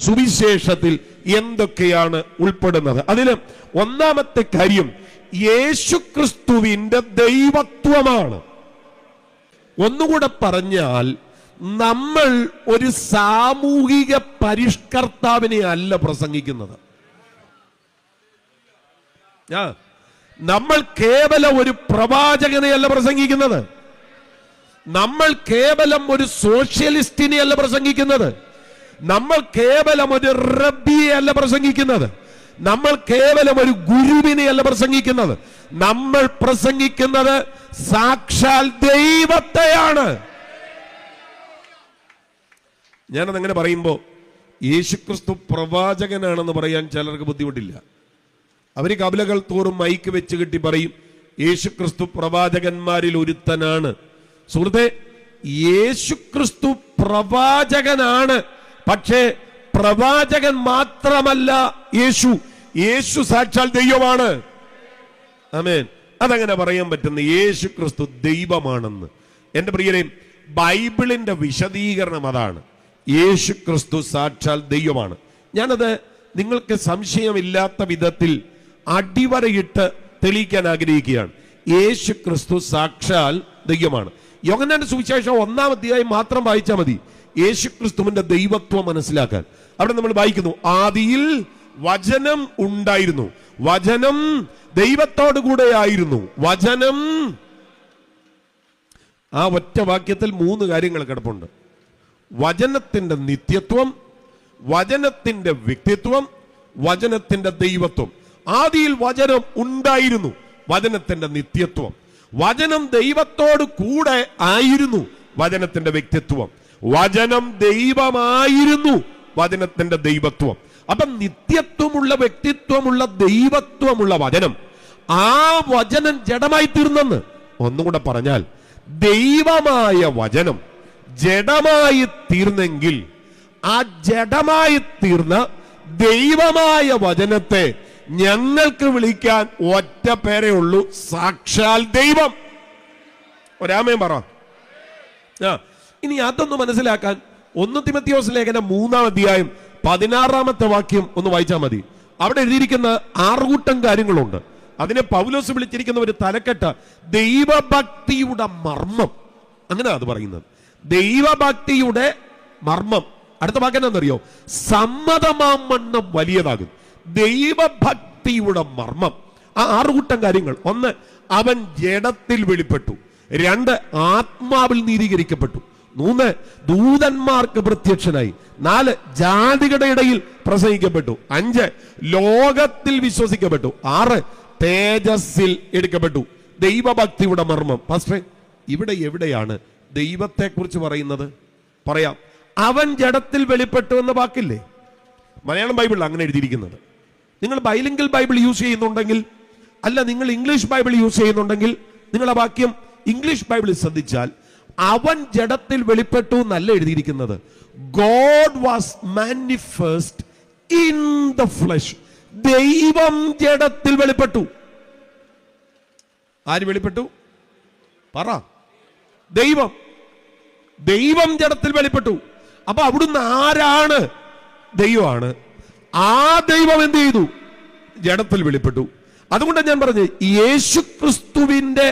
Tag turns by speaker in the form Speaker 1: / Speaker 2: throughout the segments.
Speaker 1: സുവിശേഷത്തിൽ എന്തൊക്കെയാണ് ഉൾപ്പെടുന്നത്? അതിന് ഒന്നാമത്തെ കാര്യം യേശുക്രിസ്തുവിന്റെ ദൈവത്വമാണ്. ഒന്നുകൂടെ പറഞ്ഞാൽ, നമ്മൾ ഒരു സാമൂഹിക പരിഷ്കർത്താവിനെ അല്ല പ്രസംഗിക്കുന്നത്. നമ്മൾ കേവലം ഒരു പ്രവാചകനെയല്ല പ്രസംഗിക്കുന്നത്. നമ്മൾ കേവലം ഒരു സോഷ്യലിസ്റ്റിനെ അല്ല പ്രസംഗിക്കുന്നത്. നമ്മൾ കേവലം ഒരു റബ്ബിയെ അല്ല പ്രസംഗിക്കുന്നത്. നമ്മൾ കേവലം ഒരു ഗുരുവിനെ അല്ല പ്രസംഗിക്കുന്നത്. നമ്മൾ പ്രസംഗിക്കുന്നത് സാക്ഷാൽ ദൈവത്തെയാണ്. ഞാനതങ്ങനെ പറയുമ്പോൾ യേശുക്രിസ്തു പ്രവാചകനാണെന്ന് പറയാൻ ചിലർക്ക് ബുദ്ധിമുട്ടില്ല. അവർ കവലകൾ തോറും മൈക്ക് വെച്ച് കെട്ടി പറയും യേശുക്രിസ്തു പ്രവാചകന്മാരിൽ ഒരുത്തനാണ്. സുഹൃത്തെ, യേശുക്രിസ്തു പ്രവാചകനാണ്. പക്ഷേ പ്രവാചകൻ മാത്രമല്ല യേശു. യേശു സാക്ഷാൽ ദൈവമാണ്. ആമേൻ. അതങ്ങനെ പറയാൻ പറ്റുന്ന യേശുക്രിസ്തു ദൈവമാണെന്ന്. എൻ്റെ പ്രിയരെ, ബൈബിളിന്റെ വിശദീകരണം അതാണ്. യേശുക്രിസ്തു സാക്ഷാൽ ദൈവമാണ്. ഞാനത് നിങ്ങൾക്ക് സംശയമില്ലാത്ത വിധത്തിൽ അടിവരയിട്ട് തെളിയിക്കാൻ ആഗ്രഹിക്കുകയാണ്. യേശുക്രിസ്തു സാക്ഷാൽ ദൈവമാണ്. യോഹന്നാന്റെ സുവിശേഷം 1-ാം അധ്യായം മാത്രം വായിച്ചാൽ മതി യേശുക്രിസ്തുവിന്റെ ദൈവത്വം മനസ്സിലാക്കാൻ. അവിടെ നമ്മൾ വായിക്കുന്നു, ആദിയിൽ വചനം ഉണ്ടായിരുന്നു, വചനം ദൈവത്തോടു കൂടെ ആയിരുന്നു, വചനം. ആ ഒറ്റ വാക്യത്തിൽ 3 കാര്യങ്ങൾ കിടപ്പുണ്ട്. വചനത്തിന്റെ നിത്യത്വം, വചനത്തിന്റെ വ്യക്തിത്വം, വചനത്തിന്റെ ദൈവത്വം. ആദിയിൽ വചനം ഉണ്ടായിരുന്നു, വചനത്തിന്റെ നിത്യത്വം. വചനം ദൈവത്തോട് കൂടെ ആയിരുന്നു, വചനത്തിന്റെ വ്യക്തിത്വം. വചനം ദൈവമായിരുന്നു, വചനത്തിന്റെ ദൈവത്വം. അപ്പം നിത്യത്വമുള്ള, വ്യക്തിത്വമുള്ള, ദൈവത്വമുള്ള വചനം, ആ വചനം ജഡമായി തീർന്നെന്ന്. ഒന്നുകൂടെ പറഞ്ഞാൽ, ദൈവമായ വചനം ജഡമായി തീർന്നെങ്കിൽ ആ ജഡമായി തീർന്ന ദൈവമായ വചനത്തെ ഞങ്ങൾക്ക് വിളിക്കാൻ ഒറ്റ പേരേ ഉള്ളൂ, സാക്ഷാൽ ദൈവം. ഒരാമേൻ പറ. ഇനി അതൊന്ന് മനസ്സിലാക്കാൻ 1 തിമോഥെയോസ് ലേഖനം 3-ാം അധ്യായം 16-ാമത്തെ വാക്യം ഒന്ന് വായിച്ചാൽ മതി. അവിടെ എഴുതിയിരിക്കുന്ന 6 കൂട്ടം കാര്യങ്ങളുണ്ട്. അതിനെ പൗലോസ് വിളിച്ചിരിക്കുന്ന ഒരു തലക്കെട്ട് ദൈവഭക്തിയുടെ മർമ്മം. അങ്ങനെ അത് പറയുന്നത്, ദൈവഭക്തിയുടെ മർമ്മം. അടുത്ത വാക്ക് എന്താണെന്നറിയോ? സമ്മതമാമണ്ണം വലിയതാകും. ദൈവഭക്തിയുടെ മർമ്മം. ആ 6 കൂട്ടം കാര്യങ്ങൾ. 1, അവൻ ജഡത്തിൽ വെളിപ്പെട്ടു. 2, ആത്മാവിൽ നീതീകരിക്കപ്പെട്ടു. 3, ദൂതന്മാർക്ക് പ്രത്യക്ഷനായി. 4, ജാതികളുടെ ഇടയിൽ പ്രസംഗിക്കപ്പെട്ടു. 5, ലോകത്തിൽ വിശ്വസിക്കപ്പെട്ടു. 6, തേജസ്സിൽ എടുക്കപ്പെട്ടു. ദൈവഭക്തിയുടെ മർമ്മം. പാസ്റ്ററെ, ഇവിടെ എവിടെയാണ് ദൈവത്തെ കുറിച്ച് പറയുന്നത്? പറയാം. അവൻ ജഡത്തിൽ വെളിപ്പെട്ടു എന്ന വാക്കില്ലേ മലയാളം ബൈബിളിൽ അങ്ങനെ എഴുതിയിരിക്കുന്നത്. നിങ്ങൾ ബൈലിംഗൽ ബൈബിൾ യൂസ് ചെയ്യുന്നുണ്ടെങ്കിൽ, അല്ല നിങ്ങൾ ഇംഗ്ലീഷ് ബൈബിൾ യൂസ് ചെയ്യുന്നുണ്ടെങ്കിൽ, നിങ്ങൾ ആ വാക്യം ഇംഗ്ലീഷ് ബൈബിളിൽ ശ്രദ്ധിച്ചാൽ അവൻ ജഡത്തിൽ വെളിപ്പെട്ടു എന്നല്ല എഴുതിയിരിക്കുന്നത്. God was manifest in the flush. ദൈവം ജഡത്തിൽ വെളിപ്പെട്ടു. ആര് വെളിപ്പെട്ടു? പറ. ദൈവം. ദൈവം ജഡത്തിൽ വെളിപ്പെട്ടു. അപ്പൊ അവിടുന്ന് ആരാണ്? ദൈവമാണ്. ആ ദൈവം എന്ത് ചെയ്തു? ജഡത്തിൽ വെളിപ്പെട്ടു. അതുകൊണ്ടാണ് ഞാൻ പറഞ്ഞത്, യേശുക്രിസ്തുവിന്റെ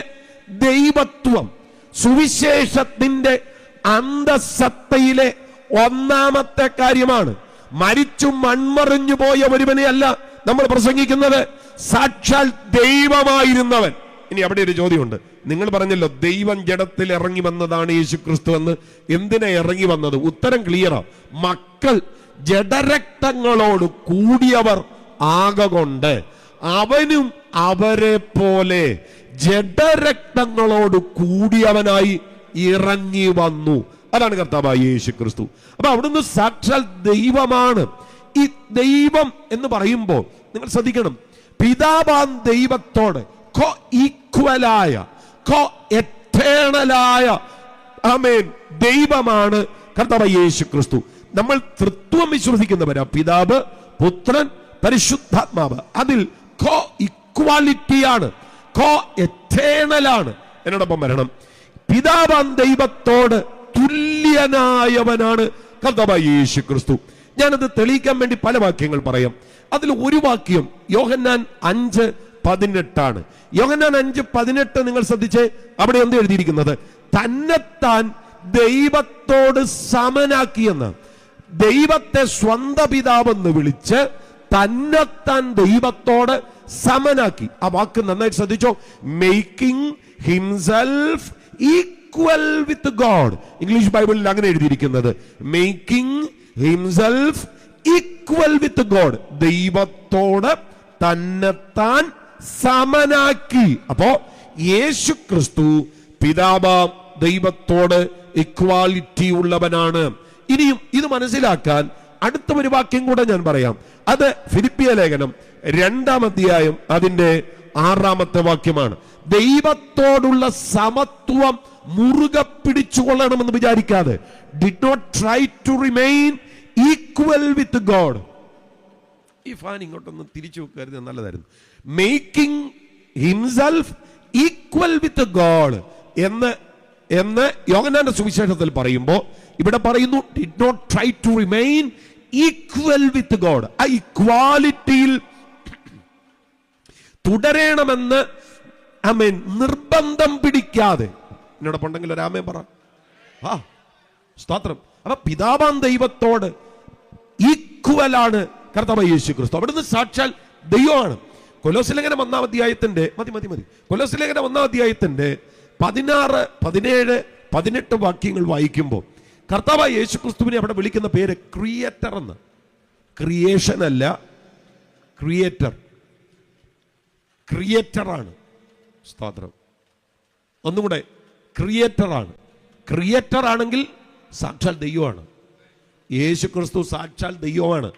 Speaker 1: ദൈവത്വം സുവിശേഷത്തിന്റെ അന്തസത്തയിലെ 1-ാമത്തെ കാര്യമാണ്. മരിച്ചു മൺമറിഞ്ഞു പോയ ഒരുവനെ അല്ല നമ്മൾ പ്രസംഗിക്കുന്നത്, സാക്ഷാൽ ദൈവമായിരുന്നവൻ. ഇനി അവിടെ ഒരു ചോദ്യമുണ്ട്. നിങ്ങൾ പറഞ്ഞല്ലോ ദൈവം ജഡത്തിൽ ഇറങ്ങി വന്നതാണ് യേശുക്രിസ്തു എന്ന്. എന്തിനാ ഇറങ്ങി വന്നത്? ഉത്തരം ക്ലിയറാ. മക്കൾ ജഡരക്തങ്ങളോട് കൂടിയവർ ആകൊണ്ട് അവനും അവരെ പോലെ ജഡരക്തങ്ങളോട് കൂടിയവനായി ഇറങ്ങി വന്നു. അതാണ് കർത്താവായ യേശുക്രിസ്തു. അപ്പൊ അവിടുന്ന് സാക്ഷാൽ ദൈവമാണ്. ഈ ദൈവം എന്ന് പറയുമ്പോൾ നിങ്ങൾ ശ്രദ്ധിക്കണം, പിതാവാൻ ദൈവത്തോട് കോ ഈക്വലായ, കോ എറ്റേണലായ ആമേൻ ദൈവമാണ് കർത്താവായ യേശുക്രിസ്തു. നമ്മൾ തൃത്വം വിശ്വസിക്കുന്നവരാ, പിതാവ്, പുത്രൻ, പരിശുദ്ധാത്മാവ്. അതിൽ കോ ഇക്വാലിറ്റിയാണ്, കോ എറ്റേണലാണ്. എന്നോടൊപ്പം വരണം. പിതാവാൻ ദൈവത്തോട് തുല്യനായവനാണ് കർത്താവായ യേശുക്രിസ്തു. ഞാനത് തെളിയിക്കാൻ വേണ്ടി പല വാക്യങ്ങൾ പറയാം. അതിൽ ഒരു വാക്യം യോഹന്നാൻ 5:18 യോഹന്നാൻ 5:18 നിങ്ങൾ ശ്രദ്ധിച്ചേ. അവിടെ എന്ത് എഴുതിയിരിക്കുന്നത്? തന്നെത്താൻ ദൈവത്തോട് സമനാക്കിയെന്ന്. ദൈവത്തെ സ്വന്തം പിതാവെന്ന് വിളിച്ച് തന്നെത്താൻ ദൈവത്തോട് സമനാക്കി. ആ വാക്ക് നന്നായിട്ട് ശ്രദ്ധിച്ചോ. Making himself equal with God. English ബൈബിളിൽ അങ്ങനെ എഴുതിയിരിക്കുന്നത് making himself equal with God. ദൈവത്തോട് തന്നെത്താൻ സമനാക്കി. അപ്പോ യേശു ക്രിസ്തു പിതാവാം ദൈവത്തോട് ഇക്വാലിറ്റി ഉള്ളവനാണ്. ഇനിയും ഇത് മനസ്സിലാക്കാൻ അടുത്ത ഒരു വാക്യം കൂടെ ഞാൻ പറയാം. അത് ഫിലിപ്പിയ ലേഖനം 2-ാം അധ്യായം അതിന്റെ 6-ാമത്തെ വാക്യമാണ്. ദൈവത്തോടുള്ള സമത്വം മുറുകെ പിടിച്ചുകൊള്ളണമെന്ന് വിചാരിക്കാതെ, did not try to remain equal with God. ഈ ഫാൻ ഇങ്ങോട്ടൊന്ന് തിരിച്ചു വെക്കരുത്, നല്ലതായിരുന്നു. Making himself equal with God എന്ന് യോഹന്നാന്റെ സുവിശേഷത്തിൽ പറയുമ്പോൾ ഇവിടെ പറയുന്നു did not try to remain equal with God. ആ ഇക്വാലിറ്റിയിൽ തുടരണമെന്ന് ആമേൻ നിർബന്ധം പിടിക്കാതെ. എന്നോടൊപ്പുണ്ടെങ്കിൽ ഒരു ആമേൻ പറ. സ്തോത്രം. അപ്പൊ പിതാവാം ദൈവത്തോട് ഈക്വലാണ് കർത്താവായ യേശു ക്രിസ്തു. അവിടുന്ന് സാക്ഷാൽ ദൈവമാണ്. കൊലോസ്യ ലേഖനം 1-ാം അധ്യായത്തിന്റെ കൊലോസ്യ ലേഖനം 1-ാം അധ്യായത്തിന്റെ 16, 17, 18 വാക്യങ്ങൾ വായിക്കുമ്പോൾ കർത്താവായ യേശു ക്രിസ്തുവിനെ അവിടെ വിളിക്കുന്ന പേര് ക്രിയേറ്റർ എന്ന്. ക്രിയേഷൻ അല്ല, ക്രിയേറ്ററാണ്. സ്തോത്രം. ഒന്നുകൂടെ, ക്രിയേറ്ററാണ്. ക്രിയേറ്റർ ആണെങ്കിൽ സാക്ഷാൽ ദൈവമാണ്. യേശു ക്രിസ്തു സാക്ഷാൽ ദൈവമാണ്.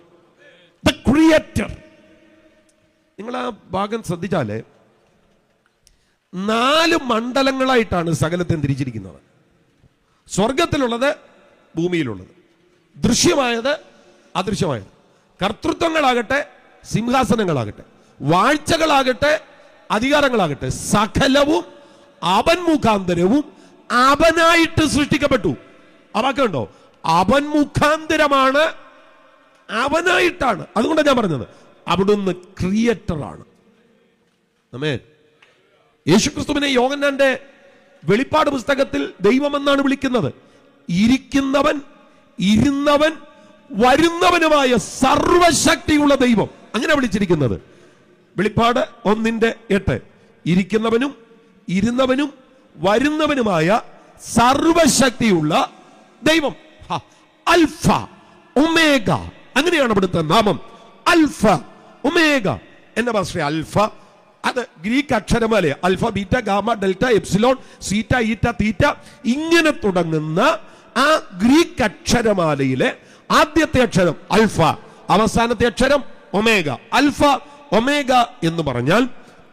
Speaker 1: The creator. നിങ്ങൾ ആ ഭാഗം ശ്രദ്ധിച്ചാലേ 4 മണ്ഡലങ്ങളായിട്ടാണ് സകലത്തെ തിരിച്ചിരിക്കുന്നത്. സ്വർഗത്തിലുള്ളത്, ഭൂമിയിലുള്ളത്, ദൃശ്യമായത്, അദൃശ്യമായത്, കർത്തൃത്വങ്ങളാകട്ടെ, സിംഹാസനങ്ങളാകട്ടെ, വാഴ്ചകളാകട്ടെ, അധികാരങ്ങളാകട്ടെ, സകലവും അവൻ മുഖാന്തരവും അവനായിട്ട് സൃഷ്ടിക്കപ്പെട്ടു. ആ വാക്കുണ്ടോ? അവൻ മുഖാന്തരമാണ്, അവനായിട്ടാണ്. അതുകൊണ്ടാണ് ഞാൻ പറഞ്ഞത് അവിടുന്ന് ക്രിയേറ്ററാണ്. ആമേൻ. യേശുക്രിസ്തുവിനെ യോഹന്നാന്റെ വെളിപ്പാട് പുസ്തകത്തിൽ ദൈവമെന്നാണ് വിളിക്കുന്നത്. ഇരിക്കുന്നവൻ, ഇരുന്നവൻ, വരുന്നവനുമായ സർവശക്തിയുള്ള ദൈവം, അങ്ങനെ വിളിച്ചിരിക്കുന്നത്. വെളിപ്പാട് 1:8 ഇരിക്കുന്നവനും ഇരുന്നവനും വരുന്നവനുമായ സർവശക്തിയുള്ള ദൈവം. അൽഫ ഒമേഗ, അങ്ങനെയാണ് അവിടുത്തെ നാമം. അൽഫ ഒമേഗ എന്ന ഭാഷ. അൽഫ അത് ഗ്രീക്ക് അക്ഷരമാല. അൽഫ, ബീറ്റ, ഗാമ, ഡെൽറ്റ, എപ്സിലോൺ, സീറ്റ, ഈറ്റ, തീറ്റ ഇങ്ങനെ തുടങ്ങുന്ന ആ ഗ്രീക്ക് അക്ഷരമാലയിലെ ആദ്യത്തെ അക്ഷരം അൽഫ, അവസാനത്തെ അക്ഷരം ഒമേഗ. അൽഫ ഒമേഗ എന്ന് പറഞ്ഞാൽ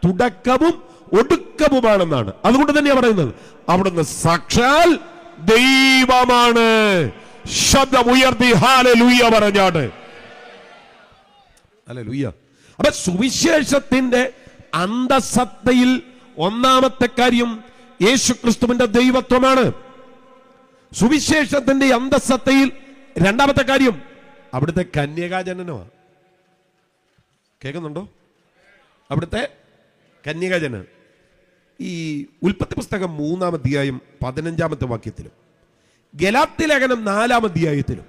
Speaker 1: തുടക്കവും ഒടുക്കവുമാണെന്നാണ്. അതുകൊണ്ട് തന്നെയാണ് പറയുന്നത് അവിടുന്ന് സാക്ഷാൽ ദൈവമാണ്. ശബ്ദമുയർത്തി ഹല്ലേലൂയ പറഞ്ഞാണ്. ഹല്ലേലൂയ. അപ്പൊ സുവിശേഷത്തിന്റെ അന്തസത്തയിൽ ഒന്നാമത്തെ കാര്യം യേശുക്രിസ്തുവിന്റെ ദൈവത്വമാണ്. സുവിശേഷത്തിന്റെ അന്തസത്തയിൽ രണ്ടാമത്തെ കാര്യം അവിടുത്തെ കന്യകാജനനമാണ്. കേൾക്കുന്നുണ്ടോ? അവിടുത്തെ കന്യകാജനനം. ഈ ഉൽപ്പത്തി പുസ്തകം 3-ാം അധ്യായം 15-ാമത്തെ വാക്യത്തിലും ഗലാത്യ ലേഖനം 4-ാം അധ്യായത്തിലും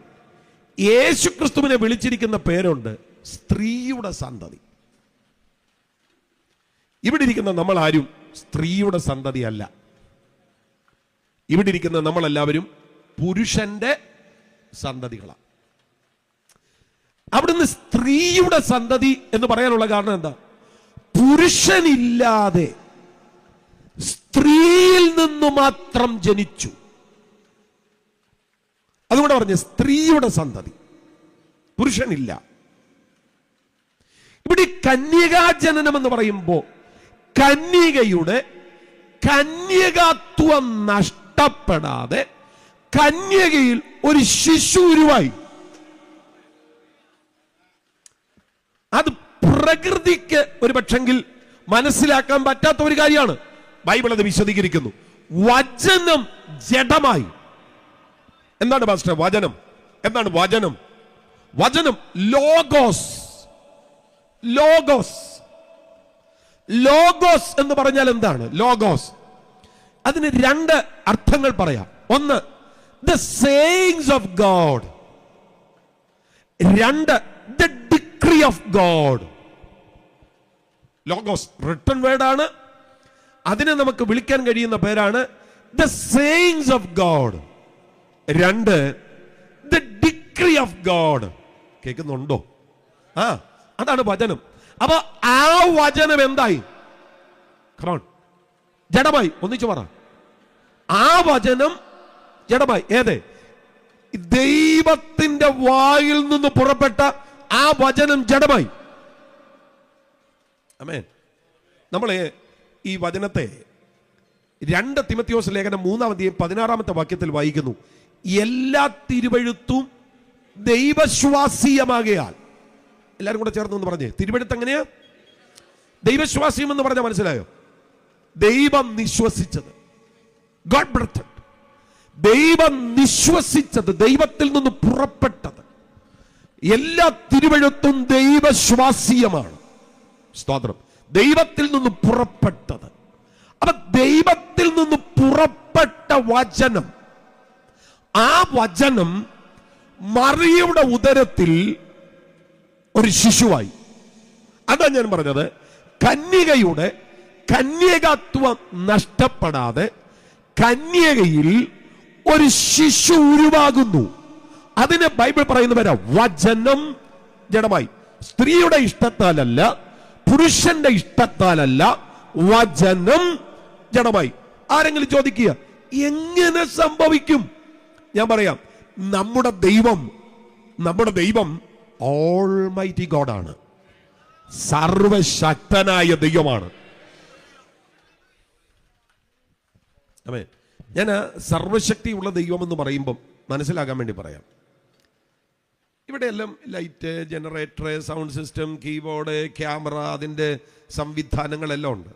Speaker 1: യേശുക്രിസ്തുവിനെ വിളിച്ചിരിക്കുന്ന പേരുണ്ട് സ്ത്രീയുടെ സന്തതി. ഇവിടെ ഇരിക്കുന്ന നമ്മൾ ആരും സ്ത്രീയുടെ സന്തതി അല്ല. ഇവിടെ ഇരിക്കുന്ന നമ്മളെല്ലാവരും പുരുഷന്റെ സന്തതികളാണ്. അവിടുന്ന് സ്ത്രീയുടെ സന്തതി എന്ന് പറയാനുള്ള കാരണം എന്താ? പുരുഷനില്ലാതെ സ്ത്രീയിൽ നിന്ന് മാത്രം ജനിച്ചു. അതുകൊണ്ട് പറഞ്ഞ സ്ത്രീയുടെ സന്തതി, പുരുഷനില്ല. ഇവിടെ കന്യകാജനനം എന്ന് പറയുമ്പോ കന്യകയുടെ കന്യകാത്വം നഷ്ടപ്പെടാതെ കന്യകയിൽ ഒരു ശിശു ഉരുവായി. അത് പ്രകൃതിക്ക് ഒരു പക്ഷെങ്കിൽ മനസ്സിലാക്കാൻ പറ്റാത്ത ഒരു കാര്യമാണ്. ബൈബിൾ അത് വിശദീകരിക്കുന്നു. വചനം ജഡമായി. എന്താണ് പാസ്റ്റർ വചനം? എന്താണ് വചനം? വചനം ലോഗോസ്. ലോഗോസ് ലോഗോസ് എന്ന് പറഞ്ഞാൽ എന്താണ്? ലോഗോസ് അതിന് രണ്ട് അർത്ഥങ്ങൾ പറയാം. ഒന്ന്, ദ സേയിങ്സ് ഓഫ് ഗോഡ്. രണ്ട്, the decree of God. Logos written വേർഡാണ്. അതിനെ നമുക്ക് വിളിക്കാൻ കഴിയുന്ന പേരാണ് ദ സേയിങ്സ് ഓഫ് ഗോഡ്. രണ്ട്, ദ ഡിക്രി ഓഫ് ഗോഡ്. കേൾക്കുന്നുണ്ടോ? അതാണ് വചനം. അപ്പൊ ആ വചനം എന്തായി? ജഡമായി. ഒന്നിച്ചു പറ. ആ വചനം ജഡമായി. ഏത്? ദൈവത്തിന്റെ വായിൽ നിന്ന് പുറപ്പെട്ട ആ വചനം ജഡമായി. ആമേൻ. നമ്മളെ ഈ വചനത്തെ 2 തിമോഥെയോസ് ലേഖനം 3-16 വാക്യത്തിൽ വായിക്കുന്നു. എല്ലാ തിരുവെഴുത്തും ദൈവശ്വാസീയമാകയാൽ. എല്ലാവരും കൂടെ ചേർന്ന് പറഞ്ഞേ, തിരുവെഴുത്ത് എങ്ങനെയാ? ദൈവശ്വാസീയം എന്ന് പറഞ്ഞാൽ മനസ്സിലായോ? ദൈവം നിശ്വസിച്ചത്, ഗോഡ് ബ്രെത്തഡ്. ദൈവം നിശ്വസിച്ചത്, ദൈവത്തിൽ നിന്ന് പുറപ്പെട്ടത്. എല്ലാ തിരുവെഴുത്തും ദൈവശ്വാസീയമാണ്. സ്തോത്രം. ദൈവത്തിൽ നിന്ന് പുറപ്പെട്ടത്. അപ്പൊ ദൈവത്തിൽ നിന്ന് പുറപ്പെട്ട വചനം, ആ വചനം മറിയയുടെ ഉദരത്തിൽ ഒരു ശിശുവായി. അതാ ഞാൻ പറഞ്ഞത്, കന്യകയുടെ കന്യകത്വം നഷ്ടപ്പെടാതെ കന്യകയിൽ ഒരു ശിശു ഉരുവാകുന്നു. അതിന് ബൈബിൾ പറയുന്ന പേരാ വചനം ജഡമായി. സ്ത്രീയുടെ ഇഷ്ടത്താലല്ല, പുരുഷന്റെ ഇഷ്ടത്താലല്ല, വചനം ജഡമായി. ആരെങ്കിലും ചോദിക്കുക എങ്ങനെ സംഭവിക്കും? ഞാൻ പറയാം, നമ്മുടെ ദൈവം ഓൾമൈറ്റി ഗോഡാണ്, സർവശക്തനായ ദൈവമാണ്. ആമേൻ. ഞാൻ സർവശക്തിയുള്ള ദൈവം എന്ന് പറയുമ്പം മനസ്സിലാക്കാൻ വേണ്ടി പറയാം. ഇവിടെ എല്ലാം light, generator, sound system, keyboard, camera, അതിൻ്റെ സംവിധാനങ്ങളെല്ലാം ഉണ്ട്.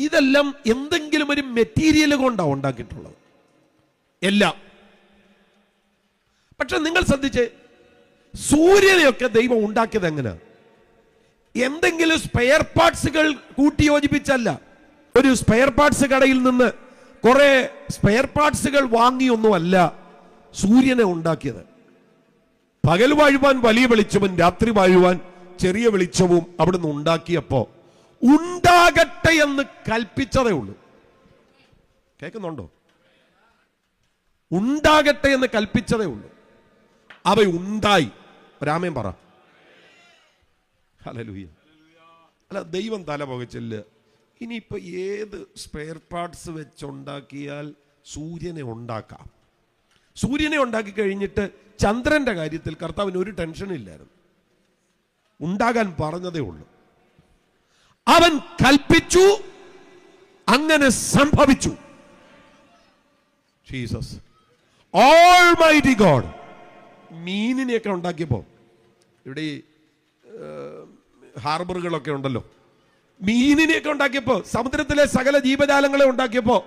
Speaker 1: ഇതെല്ലാം എന്തെങ്കിലും ഒരു മെറ്റീരിയൽ കൊണ്ടാണ് ഉണ്ടാക്കിയിട്ടുള്ളത് എല്ലാം. പക്ഷെ നിങ്ങൾ ശ്രദ്ധിച്ച്, സൂര്യനെയൊക്കെ ദൈവം ഉണ്ടാക്കിയത് എങ്ങനെ? എന്തെങ്കിലും സ്പെയർ പാർട്സുകൾ കൂട്ടിയോജിപ്പിച്ചല്ല. ഒരു സ്പെയർ പാർട്സ് കടയിൽ നിന്ന് കുറെ സ്പെയർ പാർട്സുകൾ വാങ്ങിയൊന്നുമല്ല സൂര്യനെ ഉണ്ടാക്കിയത്. പകൽ വാഴുവാൻ വലിയ വെളിച്ചവും രാത്രി വാഴുവാൻ ചെറിയ വെളിച്ചവും അവിടുന്ന് ഉണ്ടാക്കിയപ്പോ ഉണ്ടാകട്ടെ എന്ന് കൽപ്പിച്ചതേ ഉള്ളൂ. കേൾക്കുന്നുണ്ടോ? ഉണ്ടാകട്ടെ എന്ന് കൽപ്പിച്ചതേ ഉള്ളൂ. അവ ഉണ്ടായി. രാമൻ പറ. ഹല്ലേലൂയ. അല്ല, ദൈവം തല പുകച്ചില്ല. ഇനിയിപ്പോ ഏത് സ്പെയർ പാർട്സ് വെച്ചുണ്ടാക്കിയാൽ സൂര്യനെ ഉണ്ടാക്കാം. സൂര്യനെ ഉണ്ടാക്കി കഴിഞ്ഞിട്ട് ചന്ദ്രന്റെ കാര്യത്തിൽ കർത്താവിന് ഒരു ടെൻഷനും ഇല്ലായിരുന്നു. ഉണ്ടാകാൻ പറഞ്ഞതേ ഉള്ളൂ. അവൻ കൽപ്പിച്ചു, അങ്ങനെ സംഭവിച്ചു. Jesus almighty God. മീനിനെയൊക്കെ ഉണ്ടാക്കിയപ്പോ, ഇവിടെ ഈ ഹാർബറുകളൊക്കെ ഉണ്ടല്ലോ, മീനിനെയൊക്കെ ഉണ്ടാക്കിയപ്പോ, സമുദ്രത്തിലെ സകല ജീവജാലങ്ങളെ ഉണ്ടാക്കിയപ്പോ,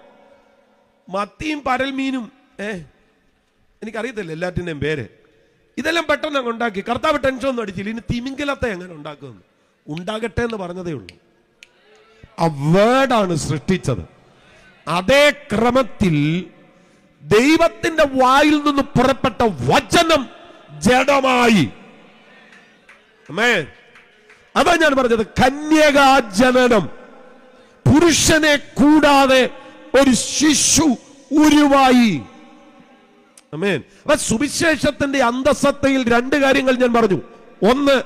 Speaker 1: മത്തിയും പരൽമീനും, എനിക്കറിയത്തില്ല എല്ലാറ്റിൻ്റെയും പേര്, ഇതെല്ലാം പെട്ടെന്ന് അങ്ങ് ഉണ്ടാക്കി. കർത്താവ് ടെൻഷൻ ഒന്നും അടിച്ചില്ല. ഇനി തിമിംഗലത്തെ എങ്ങനെ ഉണ്ടാക്കുമെന്ന്. ഉണ്ടാകട്ടെ എന്ന് പറഞ്ഞതേ ഉള്ളൂ. ആ വേർഡാണ് സൃഷ്ടിച്ചത്. അതേ ക്രമത്തിൽ ദൈവത്തിന്റെ വായിൽ നിന്ന് പുറപ്പെട്ട വചനം ജഡമായി. അതാ ഞാൻ പറഞ്ഞത്, കന്യകാജനനം. പുരുഷനെ കൂടാതെ ഒരു ശിശു ഉരുവായി. ആമേൻ. അപ്പൊ സുവിശേഷത്തിന്റെ അന്തസത്തയിൽ 2 കാര്യങ്ങൾ ഞാൻ പറഞ്ഞു. ഒന്ന്,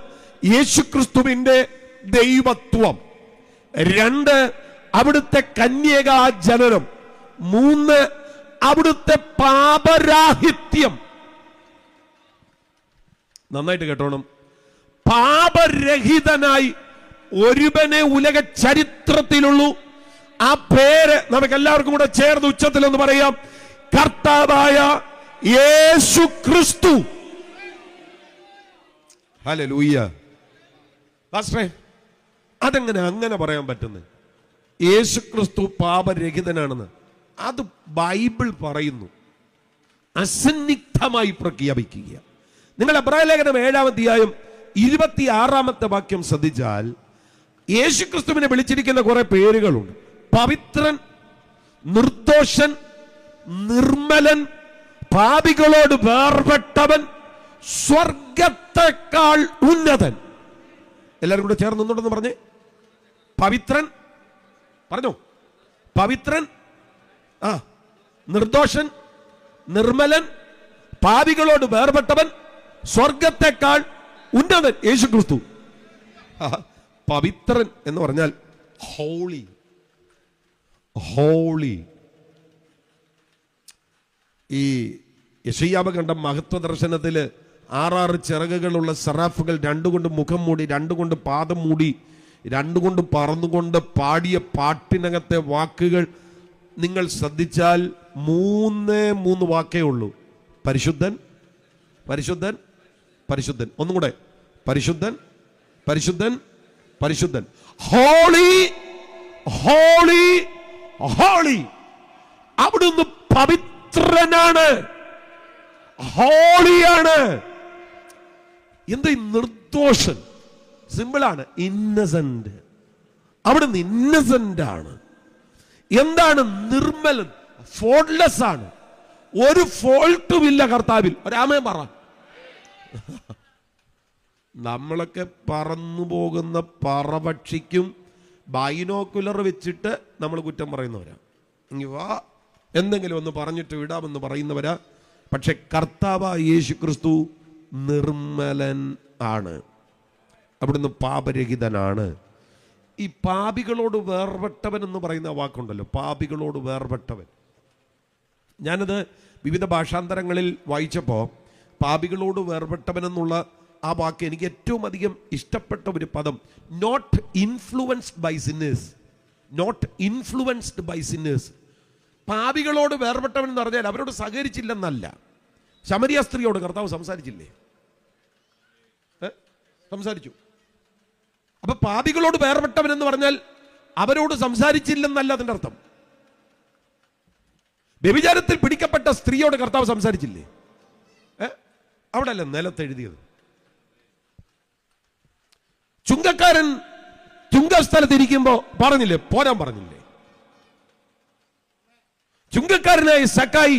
Speaker 1: യേശുക്രിസ്തുവിന്റെ ദൈവത്വം. 2, അവിടുത്തെ കന്യകാജനനം. 3, അവിടുത്തെ പാപരാഹിത്യം. നന്നായിട്ട് കേട്ടോണം. പാപരഹിതനായി ഒരുവനെ ഉലക ചരിത്രത്തിലുള്ളൂ. ആ പേര് നമുക്ക് എല്ലാവർക്കും കൂടെ ചേർന്ന് ഉച്ചത്തിൽ എന്ന് പറയാം, കർത്താവായ യേശു ക്രിസ്തു. ഹല്ലേലൂയ. പാസ്റ്ററേ, അതെങ്ങനെ അങ്ങനെ പറയാൻ പറ്റുന്നത്? യേശു ക്രിസ്തു പാപരഹിതനാണെന്ന് അത് ബൈബിൾ പറയുന്നു. അസന്നിഗ്ധമായി പ്രഖ്യാപിക്കുക. നിങ്ങൾ എബ്രായ ലേഖനം 7-ാം അധ്യായം 26-ാമത്തെ വാക്യം ശ്രദ്ധിച്ചാൽ യേശുക്രിസ്തുവിനെ വിളിച്ചിരിക്കുന്ന കുറെ പേരുകളുണ്ട്. പവിത്രൻ, നിർദോഷൻ, നിർമ്മലൻ, പാപികളോട് വേർപെട്ടവൻ, സ്വർഗത്തെക്കാൾ ഉന്നതൻ. എല്ലാവരും കൂടെ ചേർന്ന് നിന്നുണ്ടെന്ന് പറഞ്ഞേ. പവിത്രൻ, പറഞ്ഞോ. പവിത്രൻ, നിർദോഷൻ, നിർമ്മലൻ, പാപികളോട് വേർപെട്ടവൻ, സ്വർഗത്തെക്കാൾ ഉന്നതൻ യേശുക്രിസ്തു. പവിത്രൻ എന്ന് പറഞ്ഞാൽ ഹോളി, ഹോളി. ഈ യെശയ്യാവ് കണ്ട മഹത്വ ദർശനത്തില് 6 ചിറകുകളുള്ള സെറാഫുകൾ 2 കൊണ്ട് മുഖം മൂടി, 2 കൊണ്ട് പാദം മൂടി, 2 കൊണ്ട് പറന്നുകൊണ്ട് പാടിയ പാട്ടിനകത്തെ വാക്കുകൾ നിങ്ങൾ ശ്രദ്ധിച്ചാൽ 3 വാക്കേ ഉള്ളൂ. പരിശുദ്ധൻ, പരിശുദ്ധൻ, പരിശുദ്ധൻ. ഒന്നും കൂടെ, പരിശുദ്ധൻ, പരിശുദ്ധൻ, പരിശുദ്ധൻ. Holy, holy, holy. അവിടുന്ന് പവിത്രനാണ്, ഹോളിയാണ്. എന്താ ഈ നിർദോഷൻ? സിമ്പിളാണ്, ഇന്നസെന്റ്. അവിടുന്ന് ഇന്നസെന്റ് ആണ്. എന്താണ് നിർമ്മലൻ? ഫോൾട്ട്ലെസ് ആണ്. ഒരു ഫോൾട്ടും ഇല്ല കർത്താവിൽ. ഒരാമേ പറ. നമ്മളൊക്കെ പറന്നു പോകുന്ന പറപക്ഷിക്കും ബൈനോക്കുലർ വെച്ചിട്ട് നമ്മൾ കുറ്റം പറയുന്നവരാ. ഇനി വാ എന്തെങ്കിലും ഒന്ന് പറഞ്ഞിട്ട് വിടാമെന്ന് പറയുന്നവരാ. പക്ഷെ കർത്താവായ യേശുക്രിസ്തു നിർമ്മലൻ ആണ്. അവിടുന്ന് പാപരഹിതനാണ്. ഈ പാപികളോട് വേർപെട്ടവൻ എന്ന് പറയുന്ന വാക്കുണ്ടല്ലോ, പാപികളോട് വേർപെട്ടവൻ. ഞാനത് വിവിധ ഭാഷാന്തരങ്ങളിൽ വായിച്ചപ്പോൾ പാപികളോട് വേർപെട്ടവൻ എന്നുള്ള ആ വാക്ക് എനിക്ക് ഏറ്റവും അധികം ഇഷ്ടപ്പെട്ട ഒരു പദം, not influenced by sinners. Not influenced by sinners. പാപികളോട് വേർപെട്ടവൻ എന്ന് പറഞ്ഞാൽ അവരോട് സഹകരിച്ചില്ലെന്നല്ല. ശമരിയ സ്ത്രീയോട് കർത്താവ് സംസാരിച്ചില്ലേ? സംസാരിച്ചു. അപ്പൊ പാപികളോട് വേർപെട്ടവൻ എന്ന് പറഞ്ഞാൽ അവരോട് സംസാരിച്ചില്ലെന്നല്ല അതിന്റെ അർത്ഥം. വ്യഭിചാരത്തിൽ പിടിക്കപ്പെട്ട സ്ത്രീയോട് കർത്താവ് സംസാരിച്ചില്ലേ? അവിടെ അല്ല നിലത്തെഴുതിയത്. ചുങ്കക്കാരൻ ചുങ്കസ്ഥലത്തിരിക്കുമ്പോ പറഞ്ഞില്ലേ, പോരാൻ പറഞ്ഞില്ലേ? ചുങ്കക്കാരനായ സക്കായി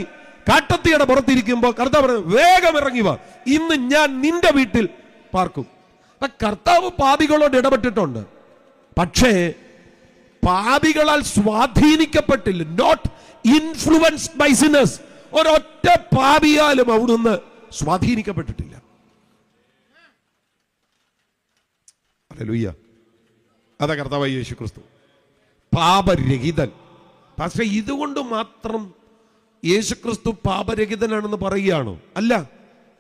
Speaker 1: കാട്ടത്തിയുടെ പുറത്തിരിക്കുമ്പോ കർത്താവ് പറഞ്ഞു, വേഗം ഇറങ്ങി വാ, ഇന്ന് ഞാൻ നിന്റെ വീട്ടിൽ പാർക്കും. കർത്താവ് പാപികളോട് ഇടപെട്ടിട്ടുണ്ട്, പക്ഷേ പാപികളാൽ സ്വാധീനിക്കപ്പെട്ടില്ല. Not influenced by sinners. ഒരൊറ്റ പാപിയാലും അവിടുന്ന് സ്വാധീനിക്കപ്പെട്ടിട്ടില്ല. ഹല്ലേലൂയ. അതാ കർത്താവായ യേശുക്രിസ്തു പാപരഹിതൻ. പക്ഷേ ഇതുകൊണ്ട് മാത്രം യേശുക്രിസ്തു പാപരഹിതനാണെന്ന് പറയുകയാണോ? അല്ല.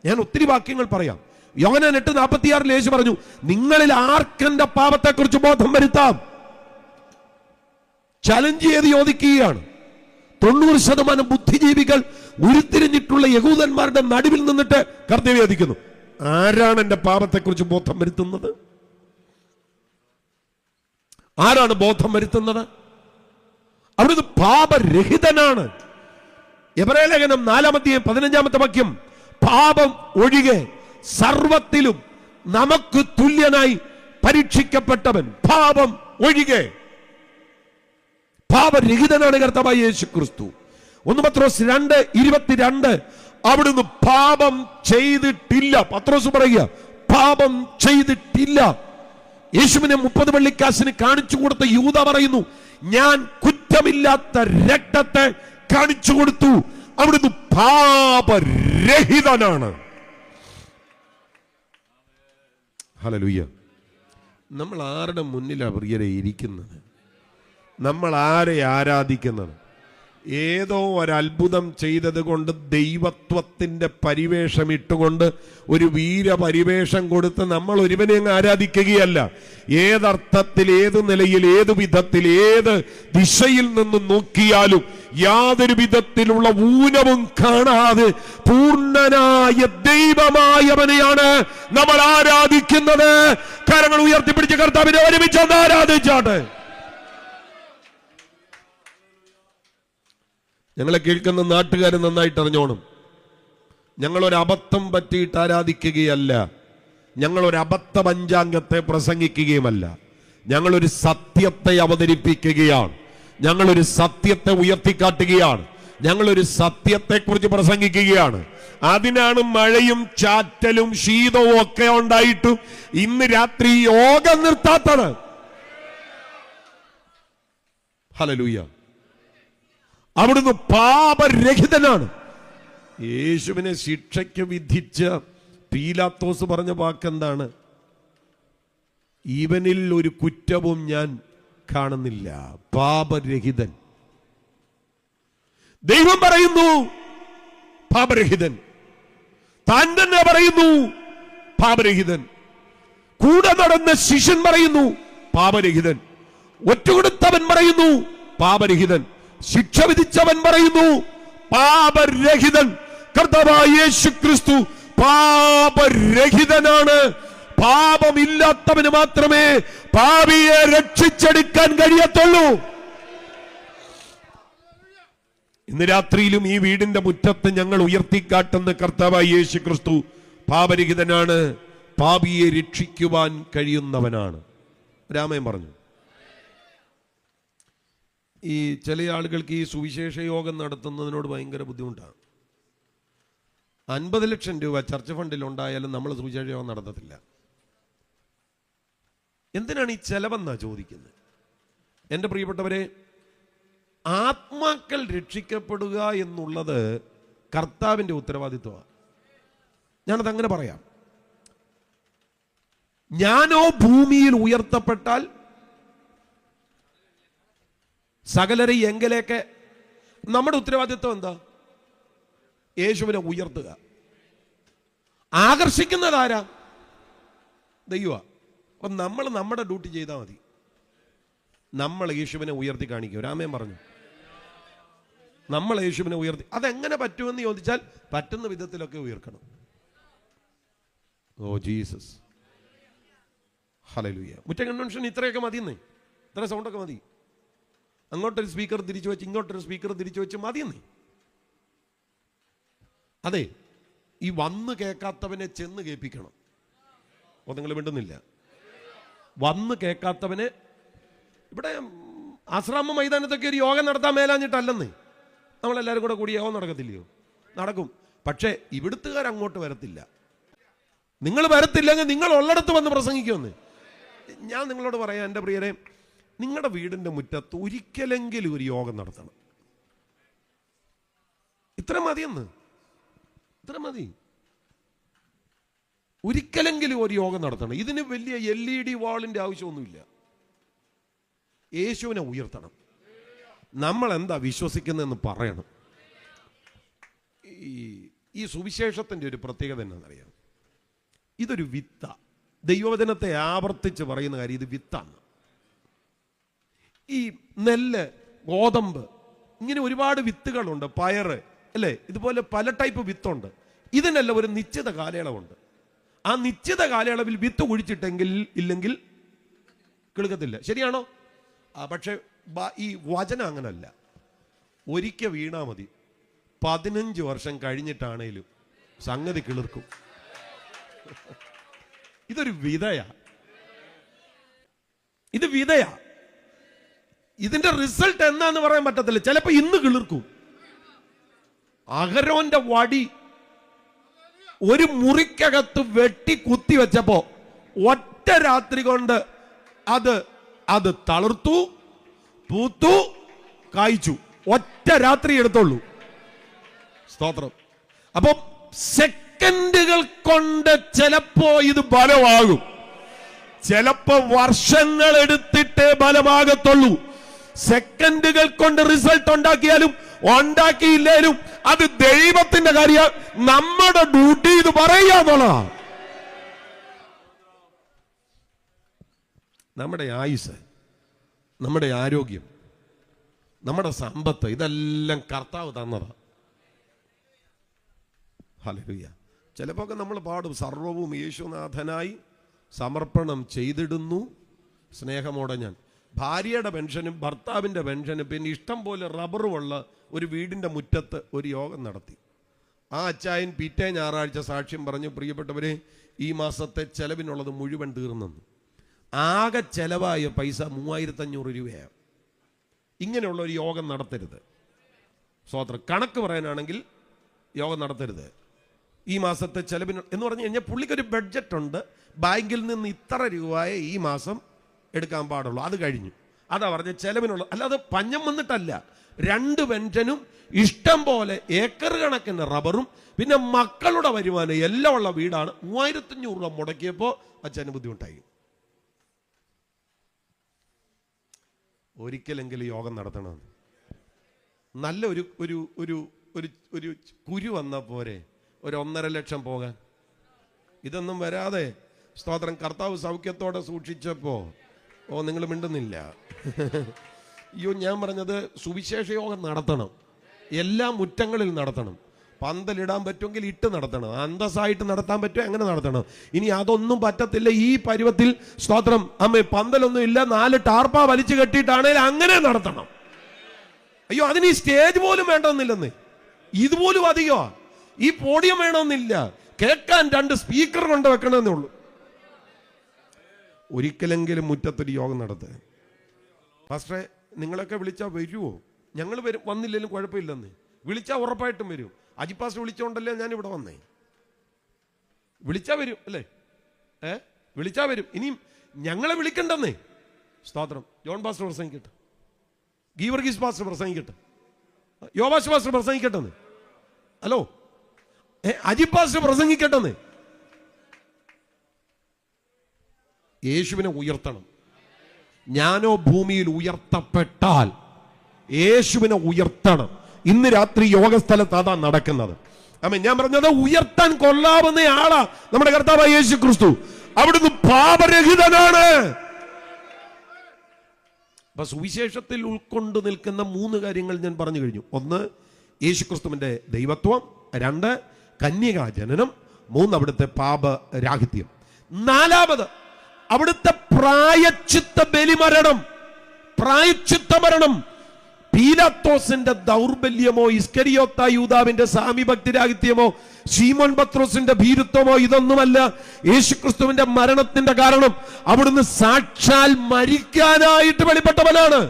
Speaker 1: ഞാൻ ഒത്തിരി വാക്യങ്ങൾ പറയാം. യോഹന്നാൻ 8:46 യേശു പറഞ്ഞു, നിങ്ങളിൽ ആർക്കെന്റെ പാപത്തെക്കുറിച്ച് ബോധം വരുത്താം? ചലഞ്ച് ചെയ്ത് ചോദിക്കുകയാണ്. 90% ബുദ്ധിജീവികൾ ഉരുത്തിരിഞ്ഞിട്ടുള്ള യഹൂദന്മാരുടെ നടുവിൽ നിന്നിട്ട് കർത്താവ് ചോദിക്കുന്നു, ആരാണ് എന്റെ പാപത്തെക്കുറിച്ച് ബോധം വരുത്തുന്നത്? ആരാണ് ബോധം വരുത്തുന്നത്? അവിടുന്ന് പാപരഹിതനാണ്. എബ്രായ ലേഖനം 4-ാം അധ്യായം 15-ാമത്തെ വാക്യം, പാപം ഒഴികെ സർവത്തിലും നമുക്ക് തുല്യനായി പരീക്ഷിക്കപ്പെട്ടവൻ. പാപം ഒഴികെ പാപരഹിതനാണ് കർത്താവായ യേശുക്രിസ്തു. 1 പത്രോസ് 2:22, അവിടുന്ന് പാപം ചെയ്തിട്ടില്ല. പത്രോസ് പറയുക, പാപം ചെയ്തിട്ടില്ല. യേശുവിനെ 30 വെള്ളിക്കാശിന് കാണിച്ചു കൊടുത്ത യൂദാ പറയുന്നു, ഞാൻ കുറ്റമില്ലാത്ത രക്തത്തെ കാണിച്ചു കൊടുത്തു. അവിടുന്ന് പാപരഹിതനാണ്. ഹല്ലേലൂയ. നമ്മൾ ആരുടെ മുന്നിലാണ് പ്രിയരെ ഇരിക്കുന്നത്? നമ്മൾ ആരെ ആരാധിക്കുന്നത്? ഏതോ ഒരത്ഭുതം ചെയ്തത് കൊണ്ട് ദൈവത്വത്തിന്റെ പരിവേഷം ഇട്ടുകൊണ്ട് ഒരു വീരപരിവേഷം കൊടുത്ത് നമ്മൾ ഒരുവനെ അങ്ങ് ആരാധിക്കുകയല്ല. ഏതർത്ഥത്തിൽ, ഏത് നിലയിൽ, ഏത് വിധത്തിൽ, ഏത് ദിശയിൽ നിന്ന് നോക്കിയാലും യാതൊരു വിധത്തിലുള്ള ഊനവും കാണാതെ പൂർണ്ണനായ ദൈവമായവനെയാണ് നമ്മൾ ആരാധിക്കുന്നത്. കരങ്ങൾ ഉയർത്തിപ്പിടിച്ച് കർത്താവിനെ ഒരുമിച്ച് ആരാധിച്ചാട്ടെ. ഞങ്ങളെ കേൾക്കുന്ന നാട്ടുകാർ നന്നായിട്ട് അറിഞ്ഞോണം, ഞങ്ങളൊരു അബദ്ധം പറ്റിയിട്ട് ആരാധിക്കുകയല്ല, ഞങ്ങളൊരു അബദ്ധ പഞ്ചാംഗത്തെ പ്രസംഗിക്കുകയുമല്ല, ഞങ്ങളൊരു സത്യത്തെ അവതരിപ്പിക്കുകയാണ്, ഞങ്ങളൊരു സത്യത്തെ ഉയർത്തിക്കാട്ടുകയാണ്, ഞങ്ങളൊരു സത്യത്തെക്കുറിച്ച് പ്രസംഗിക്കുകയാണ്. അതിനാണ് മഴയും ചാറ്റലും ശീതവും ഒക്കെ ഉണ്ടായിട്ടും ഇന്ന് രാത്രി യോഗം നിർത്താത്തത്. ഹല്ലേലൂയ. അവിടുന്ന് പാപരഹിതനാണ്. യേശുവിനെ ശിക്ഷയ്ക്ക് വിധിച്ച പീലാത്തോസ് പറഞ്ഞ വാക്കെന്താണ്? ഇവനിൽ ഒരു കുറ്റവും ഞാൻ കാണുന്നില്ല, പാപരഹിതൻ. ദൈവം പറയുന്നു പാപരഹിതൻ, താൻ തന്നെ പറയുന്നു പാപരഹിതൻ, കൂടെ നടന്ന ശിഷ്യൻ പറയുന്നു പാപരഹിതൻ, ഒറ്റുകൊടുത്തവൻ പറയുന്നു പാപരഹിതൻ, ശിക്ഷ വിധിച്ചവൻ പറയുന്നു പാപരഹിതൻ. കർത്താവായ യേശു ക്രിസ്തു പാപരഹിതനാണ്. പാപമില്ലാത്തവന് മാത്രമേ പാപിയെ രക്ഷിച്ചെടുക്കാൻ കഴിയത്തുള്ളൂ. ഇന്ന് രാത്രിയിലും ഈ വീടിന്റെ മുറ്റത്ത് ഞങ്ങൾ ഉയർത്തിക്കാട്ടുന്ന കർത്താവായ യേശു ക്രിസ്തു പാപരഹിതനാണ്, പാപിയെ രക്ഷിക്കുവാൻ കഴിയുന്നവനാണ്. രാമൻ പറഞ്ഞു. ഈ ചില ആളുകൾക്ക് ഈ സുവിശേഷ യോഗം നടത്തുന്നതിനോട് ഭയങ്കര ബുദ്ധിമുട്ടാണ്. 50 ലക്ഷം രൂപ ചർച്ച് ഫണ്ടിൽ ഉണ്ടായാലും നമ്മൾ സുവിശേഷ യോഗം നടത്തത്തില്ല. എന്തിനാണ് ഈ ചെലവെന്നാ ചോദിക്കുന്നത്? എൻ്റെ പ്രിയപ്പെട്ടവരെ, ആത്മാക്കൾ രക്ഷിക്കപ്പെടുക എന്നുള്ളത് കർത്താവിൻ്റെ ഉത്തരവാദിത്വമാണ്. ഞാനത് അങ്ങനെ പറയാം. ഞാനോ ഭൂമിയിൽ ഉയർത്തപ്പെട്ടാൽ സകലരെ എങ്കിലേക്ക് നമ്മുടെ ഉത്തരവാദിത്വം എന്താ? യേശുവിനെ ഉയർത്തുക. ആകർഷിക്കുന്നത് ആരാ? ദൈവ. അപ്പം നമ്മൾ നമ്മുടെ ഡ്യൂട്ടി ചെയ്താൽ മതി. നമ്മൾ യേശുവിനെ ഉയർത്തി കാണിക്കും. രാമൻ പറഞ്ഞു, നമ്മൾ യേശുവിനെ ഉയർത്തി. അതെങ്ങനെ പറ്റുമെന്ന് ചോദിച്ചാൽ പറ്റുന്ന വിധത്തിലൊക്കെ ഉയർക്കണം. Oh Jesus, hallelujah. മുറ്റ കൺവെൻഷൻ ഇത്രയൊക്കെ മതിയെന്നേ, ഇത്ര സൗണ്ടൊക്കെ മതി. അങ്ങോട്ടൊരു സ്പീക്കർ തിരിച്ചു വെച്ച് ഇങ്ങോട്ടൊരു സ്പീക്കർ തിരിച്ചു വെച്ച് മതിയെന്നേ. അതെ, ഈ വന്ന് കേൾക്കാത്തവനെ ചെന്ന് കേൾപ്പിക്കണം. അപ്പോൾ നിങ്ങൾ മിണ്ടുന്നില്ല. വന്ന് കേൾക്കാത്തവനെ, ഇവിടെ ആശ്രാമ മൈതാനത്തൊക്കെ ഒരു യോഗം നടത്താൻ മേലാഞ്ഞിട്ടല്ലെന്നേ. നമ്മളെല്ലാവരും കൂടി യോഗം നടക്കത്തില്ലയോ? നടക്കും. പക്ഷേ ഇവിടുത്തുകാർ അങ്ങോട്ട് വരത്തില്ല. നിങ്ങൾ വരത്തില്ലെങ്കിൽ നിങ്ങൾ ഉള്ളിടത്ത് വന്ന് പ്രസംഗിക്കുമെന്ന് ഞാൻ നിങ്ങളോട് പറയാം. എൻ്റെ പ്രിയരെ, നിങ്ങളുടെ വീടിൻ്റെ മുറ്റത്ത് ഒരിക്കലെങ്കിലും ഒരു യോഗം നടത്തണം. ഇത്ര മതിയെന്ന്, ഇത്ര മതി. ഒരിക്കലെങ്കിലും ഒരു യോഗം നടത്തണം. ഇതിന് വലിയ LED വാളിൻ്റെ ആവശ്യമൊന്നുമില്ല. യേശുവിനെ ഉയർത്തണം. നമ്മൾ എന്താ വിശ്വസിക്കുന്നതെന്ന് പറയണം. ഈ സുവിശേഷത്തിൻ്റെ ഒരു പ്രത്യേകത എന്നാണെന്നറിയാം. ഇതൊരു വിത്ത. ദൈവവചനത്തെ ആവർത്തിച്ച് പറയുന്ന കാര്യം, ഇത് വിത്താണ്. ഈ നെല്ല്, ഗോതമ്പ്, ഇങ്ങനെ ഒരുപാട് വിത്തുകളുണ്ട്, പയറ്, അല്ലേ? ഇതുപോലെ പല ടൈപ്പ് വിത്തുണ്ട്. ഇതിനെല്ലാം ഒരു നിശ്ചിത കാലയളവുണ്ട്. ആ നിശ്ചിത കാലയളവിൽ വിത്ത് കുഴിച്ചിട്ടെങ്കിൽ ഇല്ലെങ്കിൽ കിളുക്കത്തില്ല. ശരിയാണോ? പക്ഷെ ഈ വചനം അങ്ങനല്ല. ഒരിക്കൽ വീണാ മതി, 15 വർഷം കഴിഞ്ഞിട്ടാണേലും സംഗതി കിളിർക്കും. ഇതൊരു വിതയാ, ഇത് വിതയാ. ഇതിന്റെ റിസൾട്ട് എന്താന്ന് പറയാൻ പറ്റത്തില്ല. ചിലപ്പോ ഇന്ന് കിളിർക്കും. അഹരോന്റെ വടി ഒരു മുറിക്കകത്ത് വെട്ടി കുത്തി വെച്ചപ്പോ ഒറ്റ രാത്രി കൊണ്ട് അത് തളിർത്തു, പൂത്തു, കായ്ച്ചു. ഒറ്റ രാത്രി എടുത്തുള്ളൂ. സ്തോത്രം. അപ്പൊ സെക്കൻഡുകൾ കൊണ്ട് ചിലപ്പോ ഇത് ബലമാകും, ചിലപ്പോ വർഷങ്ങൾ എടുത്തിട്ടേ ബലമാകത്തുള്ളൂ. സെക്കൻഡുകൾ കൊണ്ട് റിസൾട്ട് ഉണ്ടാക്കിയാലും ഉണ്ടാക്കിയില്ലേലും അത് ദൈവത്തിന്റെ കാര്യം. നമ്മുടെ ഡ്യൂട്ടി ഇത് പറയുക എന്നുള്ളതാണ്. നമ്മുടെ ആയുസ്, നമ്മുടെ ആരോഗ്യം, നമ്മുടെ സമ്പത്ത്, ഇതെല്ലാം കർത്താവ് തന്നതാണ്. ഹല്ലേലൂയ. ചിലപ്പോൾ നമ്മൾ പാടും, സർവവും യേശുനാഥനായി സമർപ്പണം ചെയ്തിടുന്നു സ്നേഹമോടെ ഞാൻ. ഭാര്യയുടെ പെൻഷനും ഭർത്താവിൻ്റെ പെൻഷനും പിന്നെ ഇഷ്ടം പോലെ റബ്ബറുമുള്ള ഒരു വീടിൻ്റെ മുറ്റത്ത് ഒരു യോഗം നടത്തി. ആ അച്ചായൻ പിറ്റേ ഞായറാഴ്ച സാക്ഷ്യം പറഞ്ഞു, പ്രിയപ്പെട്ടവരെ, ഈ മാസത്തെ ചെലവിനുള്ളത് മുഴുവൻ തീർന്നെന്ന്. ആകെ ചെലവായ പൈസ 3500 രൂപയാണ്. ഇങ്ങനെയുള്ള ഒരു യോഗം നടത്തരുത്. സ്വോത്രം. കണക്ക് പറയാനാണെങ്കിൽ യോഗം നടത്തരുത്. ഈ മാസത്തെ ചെലവിന് എന്ന് പറഞ്ഞു കഴിഞ്ഞാൽ പുള്ളിക്കൊരു ബഡ്ജറ്റ് ഉണ്ട്. ബാങ്കിൽ നിന്ന് ഇത്ര രൂപയെ ഈ മാസം എടുക്കാൻ പാടുള്ളൂ, അത് കഴിഞ്ഞു. അതാ പറഞ്ഞ ചെലവിനുള്ള, അല്ലാതെ പഞ്ഞം വന്നിട്ടല്ല. 2 പെൻഷനും ഇഷ്ടം പോലെ ഏക്കർ കണക്കിന് റബ്ബറും പിന്നെ മക്കളുടെ വരുമാനം എല്ലാം ഉള്ള വീടാണ്. 3500 രൂപ മുടക്കിയപ്പോൾ അച്ഛന് ബുദ്ധിമുട്ടായി. ഒരിക്കലെങ്കിലും യോഗം നടത്തണം. നല്ല ഒരു ഒരു ഒരു ഒരു ഒരു കുരു വന്നാൽ പോരെ 1.5 ലക്ഷം പോകാൻ? ഇതൊന്നും വരാതെ സ്തോത്രം. കർത്താവ് സൗഖ്യത്തോടെ സൂക്ഷിച്ചപ്പോ നിങ്ങൾ മിണ്ടുന്നില്ല. അയ്യോ, ഞാൻ പറഞ്ഞത് സുവിശേഷ യോഗം നടത്തണം. എല്ലാ മുറ്റങ്ങളിൽ നടത്തണം. പന്തലിടാൻ പറ്റുമെങ്കിൽ ഇട്ട് നടത്തണം. അന്തസ്സായിട്ട് നടത്താൻ പറ്റുമോ അങ്ങനെ നടത്തണം. ഇനി അതൊന്നും പറ്റത്തില്ല ഈ പരുവത്തിൽ, സ്തോത്രം, അമ്മ പന്തലൊന്നും ഇല്ല, 4 ടാർപ്പ വലിച്ചു കെട്ടിയിട്ടാണെങ്കിൽ അങ്ങനെ നടത്തണം. അയ്യോ, അതിന് ഈ സ്റ്റേജ് പോലും വേണമെന്നില്ലെന്ന്. ഇതുപോലും അധികമാ. ഈ പോഡിയം വേണമെന്നില്ല. കേൾക്കാൻ 2 സ്പീക്കർ കൊണ്ട് വെക്കണമെന്നേ ഉള്ളൂ. ഒരിക്കലെങ്കിലും മുറ്റത്തൊരു യോഗം നടത്തുക. പാസ്റ്ററെ, നിങ്ങളൊക്കെ വിളിച്ചാൽ വരുമോ? ഞങ്ങൾ വരും, വന്നില്ലെങ്കിലും കുഴപ്പമില്ലെന്ന്. വിളിച്ചാൽ ഉറപ്പായിട്ടും വരും. അജി പാസ്റ്റർ വിളിച്ചോണ്ടല്ലേ ഞാൻ ഇവിടെ വന്നേ. വിളിച്ചാൽ വരും അല്ലേ? വിളിച്ചാൽ വരും. ഇനിയും ഞങ്ങളെ വിളിക്കണ്ടെന്നേ. സ്തോത്രം. ജോൺ പാസ്റ്റർ പ്രസംഗിക്കട്ടെ, ഗീവർഗീസ് പാസ്റ്റർ പ്രസംഗിക്കട്ടെ, യോവാശ് പാസ്റ്റർ പ്രസംഗിക്കട്ടെന്ന്. ഹലോ, അജി പാസ്റ്റർ പ്രസംഗിക്കട്ടെന്ന്. യേശുവിനെ ഉയർത്തണം. ഞാനോ ഭൂമിയിൽ ഉയർത്തപ്പെട്ടാൽ യേശുവിനെ ഉയർത്തണം. ഇന്ന് രാത്രി യോഗസ്ഥലത്ത് അതാ നടക്കുന്നത്. ആമേൻ. ഞാൻ പറഞ്ഞത് ഉയർത്താൻ കൊള്ളാവുന്ന ആളാ നമ്മുടെ കർത്താവായ യേശു ക്രിസ്തു. അവിടുന്ന് പാപരഹിതനാണ്. അപ്പൊ സുവിശേഷത്തിൽ ഉൾക്കൊണ്ട് നിൽക്കുന്ന 3 കാര്യങ്ങൾ ഞാൻ പറഞ്ഞു കഴിഞ്ഞു. 1, യേശുക്രിസ്തുവിന്റെ ദൈവത്വം. 2, കന്യകാ ജനനം. 3, അവിടുത്തെ പാപരാഹിത്യം. 4, അവിടുത്തെ പ്രായശ്ചിത്ത ബലിമരണം. പ്രായശ്ചിത്ത മരണം. പീലാത്തോസിന്റെ ദൗർബല്യമോ, ഇസ്കരിയോത്ത യൂദാവിന്റെ സാമിഭക്തിരാഹിത്യമോ, ശീമോൻ പത്രോസിന്റെ ഭീരുത്വമോ ഇതൊന്നുമല്ല യേശുക്രിസ്തുവിന്റെ മരണത്തിന്റെ കാരണം. അവിടുന്ന് സാക്ഷാൽ മരിക്കാനായിട്ട് വെളിപ്പെട്ടവനാണ്.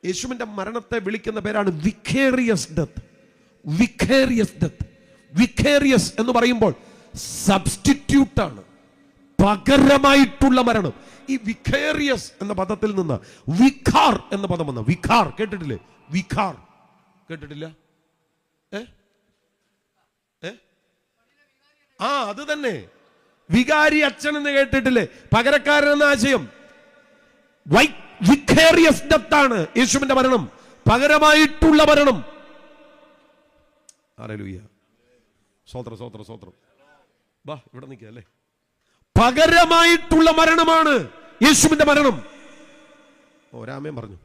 Speaker 1: യേശുവിന്റെ മരണത്തെ വിളിക്കുന്ന പേരാണ് വിക്കേറിയസ് ഡെത്ത്. വിക്കേറിയസ് ഡെത്ത്. വിക്കേറിയസ് എന്ന് പറയുമ്പോൾ സബ്സ്റ്റിറ്റ്യൂട്ടാണ്, പകരമായിട്ടുള്ള മരണം. ഈ വിക്കേറിയസ് എന്ന പദത്തിൽ നിന്ന് വിഖാർ എന്ന പദം വന്ന. വിഖാർ കേട്ടിട്ടില്ലേ? വിഖാർ കേട്ടിട്ടില്ല? അത് തന്നെ. വികാരി അച്ഛൻ എന്ന് കേട്ടിട്ടില്ലേ? പകരക്കാരൻ എന്ന ആശയം. വിക്കേറിയസ് ഡെത്ത് ആണ് യേശുവിന്റെ മരണം, പകരമായിട്ടുള്ള മരണം. ഹല്ലേലൂയ. സ്തോത്രം, സ്തോത്രം, സ്തോത്രം. വാ, ഇവിടെ നിൽക്കല്ലേ. പകരമായിട്ടുള്ള മരണമാണ് യേശുവിന്റെ മരണം. ഒരാമേൻ പറഞ്ഞു.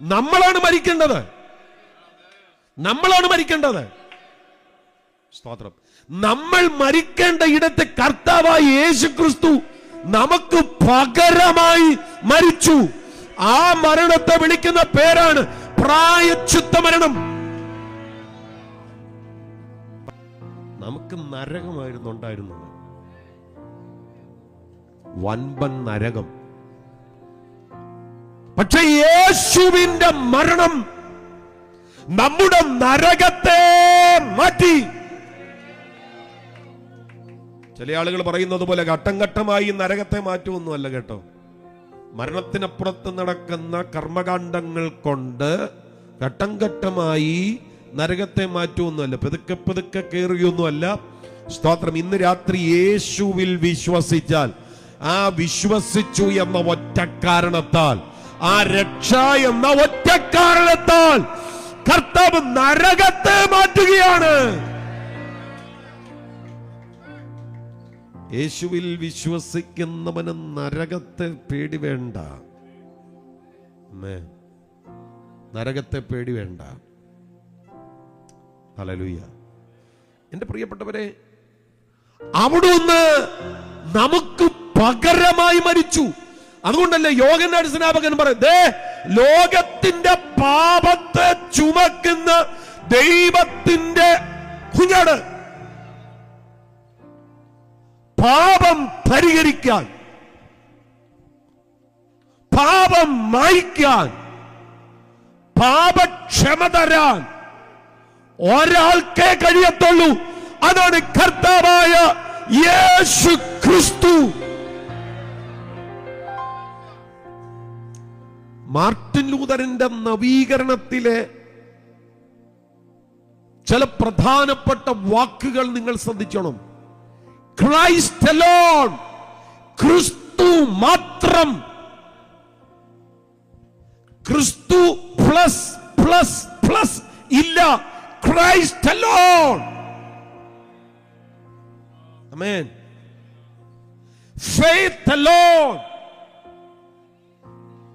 Speaker 1: നമ്മളാണ് മരിക്കേണ്ടത്. നമ്മളാണ് മരിക്കേണ്ടത്. സ്തോത്രം. നമ്മൾ മരിക്കേണ്ട ഇടത്ത് കർത്താവായ യേശു ക്രിസ്തു നമുക്ക് പകരമായി മരിച്ചു. ആ മരണത്തെ വിളിക്കുന്ന പേരാണ് പ്രായശ്ചിത്ത മരണം. നമുക്ക് നരകമായിരുന്നു ഉണ്ടായിരുന്നത്, വൻപൻ നരകം. പക്ഷെ യേശുവിന്റെ മരണം നമ്മുടെ നരകത്തെ മാറ്റി. ചില ആളുകൾ പറയുന്നത് പോലെ ഘട്ടം ഘട്ടമായി നരകത്തെ മാറ്റുമൊന്നുമല്ല കേട്ടോ. മരണത്തിനപ്പുറത്ത് നടക്കുന്ന കർമ്മകാണ്ഡങ്ങൾ കൊണ്ട് ഘട്ടം ഘട്ടമായി നരകത്തെ മാറ്റുമൊന്നുമല്ല, പതുക്കെ പതുക്കെ കയറിയൊന്നുമല്ല. സ്തോത്രം. ഇന്ന് രാത്രി യേശുവിൽ വിശ്വസിച്ചാൽ, ആ വിശ്വസിച്ചു എന്ന ഒറ്റ കാരണത്താൽ, ആ രക്ഷ എന്ന ഒറ്റ കാരണത്താൽ കർത്താവ് നരകത്തെ മാറ്റുകയാണ്. യേശുവിൽ വിശ്വസിക്കുന്നവന് നരകത്തെ പേടി വേണ്ട. നരകത്തെ പേടി വേണ്ട. ഹല്ലേലൂയ. എന്റെ പ്രിയപ്പെട്ടവരെ, അവിടുന്ന് നമുക്ക് പകരമായി മരിച്ചു. അതുകൊണ്ടല്ലേ യോഹന്നാൻ സ്നാപകൻ പറയുന്നത്, ലോകത്തിന്റെ പാപത്തെ ചുമക്കുന്ന ദൈവത്തിന്റെ കുഞ്ഞാട്. പാപം പരിഹരിക്കാൻ, പാപം മായ്ക്കാൻ, പാപക്ഷമ തരാൻ ഒരാൾക്കേ കഴിയത്തുള്ളൂ. അതാണ് കർത്താവായ യേശു ക്രിസ്തു. മാർട്ടിൻ ലൂതറിന്റെ നവീകരണത്തിലെ ചില പ്രധാനപ്പെട്ട വാക്കുകൾ നിങ്ങൾ ശ്രദ്ധിക്കണം. ക്രൈസ്റ്റ് അലോൺ, ക്രിസ്തു മാത്രം. ക്രിസ്തു പ്ലസ് പ്ലസ് പ്ലസ് ഇല്ല. Christ alone. ആമേൻ. ഫെയ്ത്ത് അലോൺ,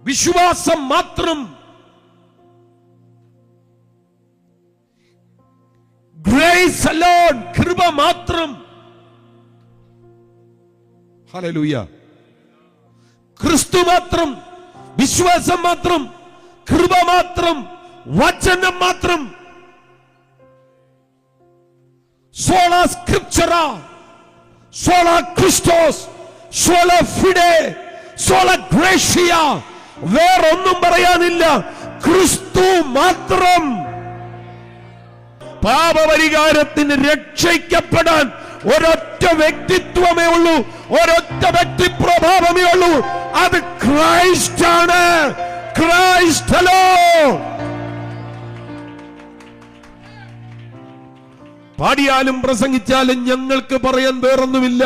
Speaker 1: വിശ്വാസം മാത്രം. ഗ്രേസ് അലോൺ, കൃപ മാത്രം. ഹല്ലേലൂയ. ക്രിസ്തു മാത്രം, വിശ്വാസം മാത്രം, കൃപ മാത്രം, വചനം മാത്രം. സോളാ സ്ക്രിപ്ചറ, സോളാ ക്രിസ്റ്റോസ്, സോളാ ഫിഡെ, സോളാ ഗ്രേഷ്യ. വേറൊന്നും പറയാനില്ല, ക്രിസ്തു മാത്രം. പാപപരിഹാരത്തിന് രക്ഷിക്കപ്പെടാൻ ഒരൊറ്റ വ്യക്തിത്വമേ ഉള്ളൂ, ഒരൊറ്റ വ്യക്തിപ്രഭാവമേ ഉള്ളൂ. അത് ക്രൈസ്റ്റ് ആണ്. Christ alone. പാടിയാലും പ്രസംഗിച്ചാലും ഞങ്ങൾക്ക് പറയാൻ വേറൊന്നുമില്ല.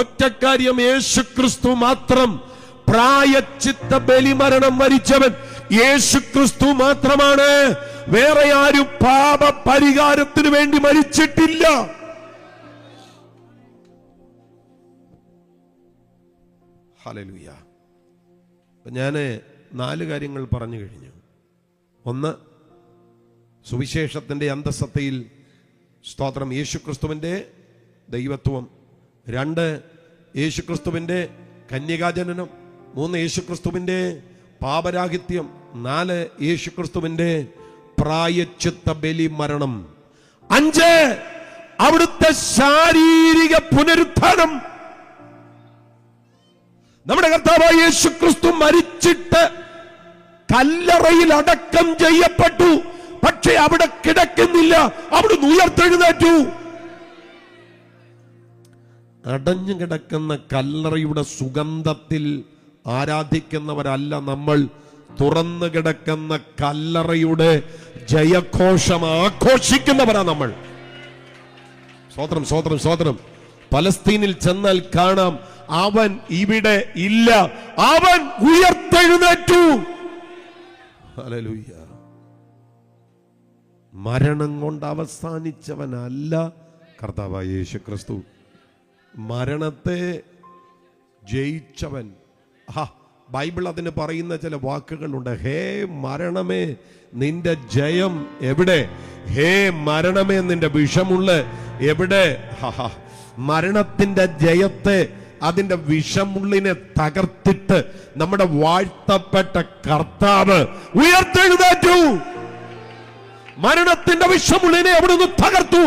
Speaker 1: ഒറ്റക്കാര്യം, യേശു ക്രിസ്തു മാത്രം. പ്രായശ്ചിത്ത ബലിമരണം മരിച്ചവൻ യേശു ക്രിസ്തു മാത്രമാണ്. വേറെ ആരും പാപ പരിഹാരത്തിന് വേണ്ടി മരിച്ചിട്ടില്ല. ഹല്ലേലൂയ. ഞാന് 4 കാര്യങ്ങൾ പറഞ്ഞു കഴിഞ്ഞു. 1, സുവിശേഷത്തിന്റെ അന്തസ്സത്തയിൽ സ്തോത്രം, യേശുക്രിസ്തുവിന്റെ ദൈവത്വം. 2, യേശുക്രിസ്തുവിന്റെ കന്യകാജനനം. 3, യേശുക്രിസ്തുവിന്റെ പാപരാഹിത്യം. 4, യേശുക്രിസ്തുവിന്റെ പ്രായശ്ചിത്ത ബലി മരണം. 5, അവിടുത്തെ ശാരീരിക പുനരുത്ഥാനം. നമ്മുടെ കർത്താവായ യേശുക്രിസ്തു മരിച്ചിട്ട് കല്ലറയിൽ അടക്കം ചെയ്യപ്പെട്ടു. പക്ഷെ അവിടെ കിടക്കുന്നില്ല, അവിടുന്ന് ഉയർത്തെഴുന്നേറ്റു. അടഞ്ഞു കിടക്കുന്ന കല്ലറയുടെ സുഗന്ധത്തിൽ ആരാധിക്കുന്നവരല്ല നമ്മൾ. തുറന്നു കിടക്കുന്ന കല്ലറയുടെ ജയഘോഷം ആഘോഷിക്കുന്നവരാ നമ്മൾ. സ്തോത്രം, സ്തോത്രം, സ്തോത്രം. പലസ്തീനിൽ ചെന്നാൽ കാണാം, അവൻ ഇവിടെ ഇല്ല, അവൻ ഉയർത്തെഴുന്നേറ്റു. ഹല്ലേലൂയ. മരണം കൊണ്ട് അവസാനിച്ചവനല്ല കർത്താവായ യേശു ക്രിസ്തു. മരണത്തെ ജയിച്ചവൻ. ബൈബിൾ അതിന് പറയുന്ന ചില വാക്കുകളുണ്ട്. ഹേ മരണമേ, നിന്റെ ജയം എവിടെ? ഹേ മരണമേ, നിന്റെ വിഷമുള്ള എവിടെ? മരണത്തിന്റെ ജയത്തെ, അതിന്റെ വിഷമുള്ളിനെ തകർത്തിട്ട് നമ്മുടെ വാഴ്ത്തപ്പെട്ട കർത്താവ് ഉയർത്തെഴുന്നേറ്റു. മരണത്തിന്റെ വിഷമുള്ളിനെ അവിടുന്ന് തകർത്തു.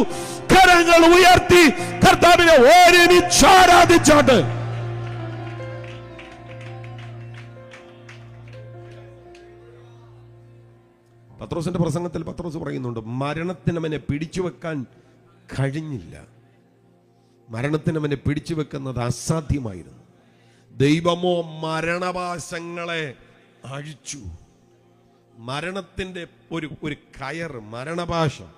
Speaker 1: കരങ്ങൾ ഉയർത്തി കർത്താവിനെ ഒരുമിച്ച് ആരാധിച്ചാട്ട്. പത്രോസിന്റെ പ്രസംഗത്തിൽ പത്രോസ് പറയുന്നുണ്ട്, മരണത്തിന് അവനെ പിടിച്ചു വെക്കാൻ കഴിഞ്ഞില്ല. മരണത്തിന് അവനെ പിടിച്ചു വെക്കുന്നത് അസാധ്യമായിരുന്നു. ദൈവമോ മരണപാശങ്ങളെ അഴിച്ചു. മരണത്തിന്റെ ഒരു കയർ, മരണപാശം,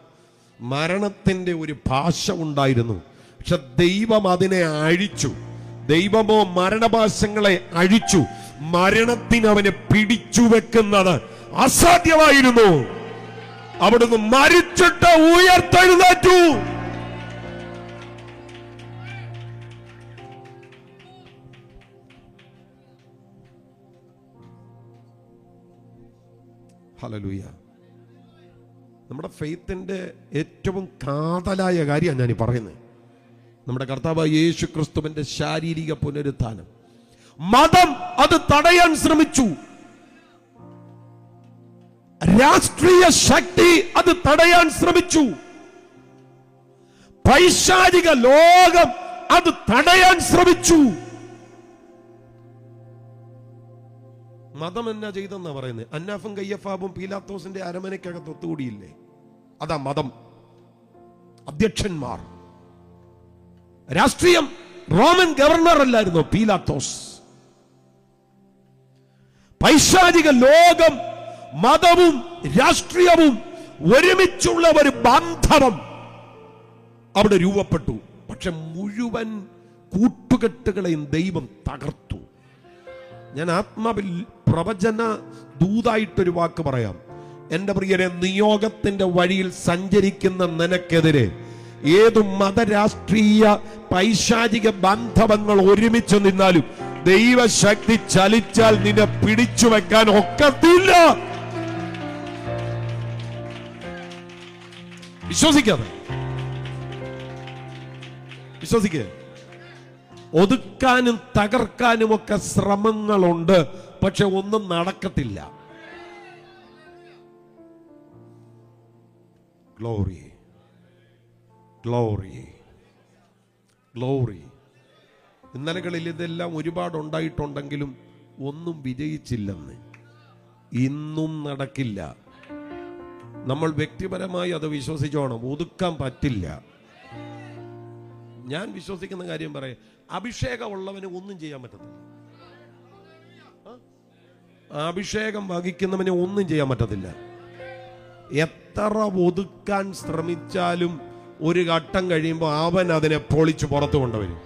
Speaker 1: മരണത്തിന്റെ ഒരു ഭാഷ ഉണ്ടായിരുന്നു. പക്ഷെ ദൈവം അതിനെ അഴിച്ചു. ദൈവമോ മരണപാശങ്ങളെ അഴിച്ചു. മരണത്തിന് അവനെ പിടിച്ചു വെക്കുന്നത് അസാധ്യമായിരുന്നു. അവിടുന്ന് മരിച്ചിട്ട് ഉയർത്തെഴുന്നേറ്റു. ഹല്ലേലൂയ. നമ്മുടെ ഫെയ്ത്തിന്റെ ഏറ്റവും കാതലായ കാര്യമാണ് ഞാൻ പറയുന്നത്. നമ്മുടെ കർത്താവായ യേശു ക്രിസ്തുവിന്റെ ശാരീരിക പുനരുത്ഥാനം. മതം അത് തടയാൻ ശ്രമിച്ചു. രാഷ്ട്രീയ ശക്തി അത് തടയാൻ ശ്രമിച്ചു. പൈശാചിക ലോകം അത് തടയാൻ ശ്രമിച്ചു. മതം എന്നാ ചെയ്തെന്നാ പറയുന്നത്? അന്നാഫും കയ്യഫാബും പീലാത്തോസിന്റെ അരമനയ്ക്കകത്ത് ഒത്തുകൂടിയില്ലേ? അതാ മതം. അധ്യക്ഷന്മാർ. രാഷ്ട്രീയം. റോമൻ ഗവർണർ അല്ലായിരുന്നോ പീലാത്തോസ്? പൈശാചിക ലോകം മതവും രാഷ്ട്രീയവും ഒരുമിച്ചുള്ള ഒരു ബാന്ധവം അവിടെ രൂപപ്പെട്ടു. പക്ഷെ മുഴുവൻ കൂട്ടുകെട്ടുകളെയും ദൈവം തകർത്തു. ഞാൻ ആത്മാവിൽ പ്രവചന ദൂതായിട്ടൊരു വാക്ക് പറയാം. എന്റെ പ്രിയരെ, നിയോഗത്തിന്റെ വഴിയിൽ സഞ്ചരിക്കുന്ന നിനക്കെതിരെ ഏതു മതരാഷ്ട്രീയ പൈശാചിക ബാന്ധവങ്ങൾ ഒരുമിച്ച് നിന്നാലും ദൈവശക്തി ചലിച്ചാൽ നിന്നെ പിടിച്ചു വെക്കാൻ ഒക്കത്തില്ല. വിശ്വസിക്കാതെ വിശ്വസിക്കുക. ഒതുക്കാനും തകർക്കാനും ഒക്കെ ശ്രമങ്ങളുണ്ട്, പക്ഷെ ഒന്നും നടക്കത്തില്ല. Glory, glory, glory. ഇന്നലകളിൽ ഇതെല്ലാം ഒരുപാട് ഉണ്ടായിട്ടുണ്ടെങ്കിലും ഒന്നും വിജയിച്ചില്ലെന്ന്. ഇന്നും നടക്കില്ല. നമ്മൾ വ്യക്തിപരമായി അത് വിശ്വസിച്ചോണം. ഒതുക്കാൻ പറ്റില്ല. ഞാൻ വിശ്വസിക്കുന്ന കാര്യം പറയാം. അഭിഷേകമുള്ളവന് ഒന്നും ചെയ്യാൻ പറ്റത്തില്ല. അഭിഷേകം വഹിക്കുന്നവന് ഒന്നും ചെയ്യാൻ പറ്റത്തില്ല. എത്ര ഒതുക്കാൻ ശ്രമിച്ചാലും ഒരു ഘട്ടം കഴിയുമ്പോൾ അവൻ അതിനെ പൊളിച്ചു പുറത്തു കൊണ്ടുവരും.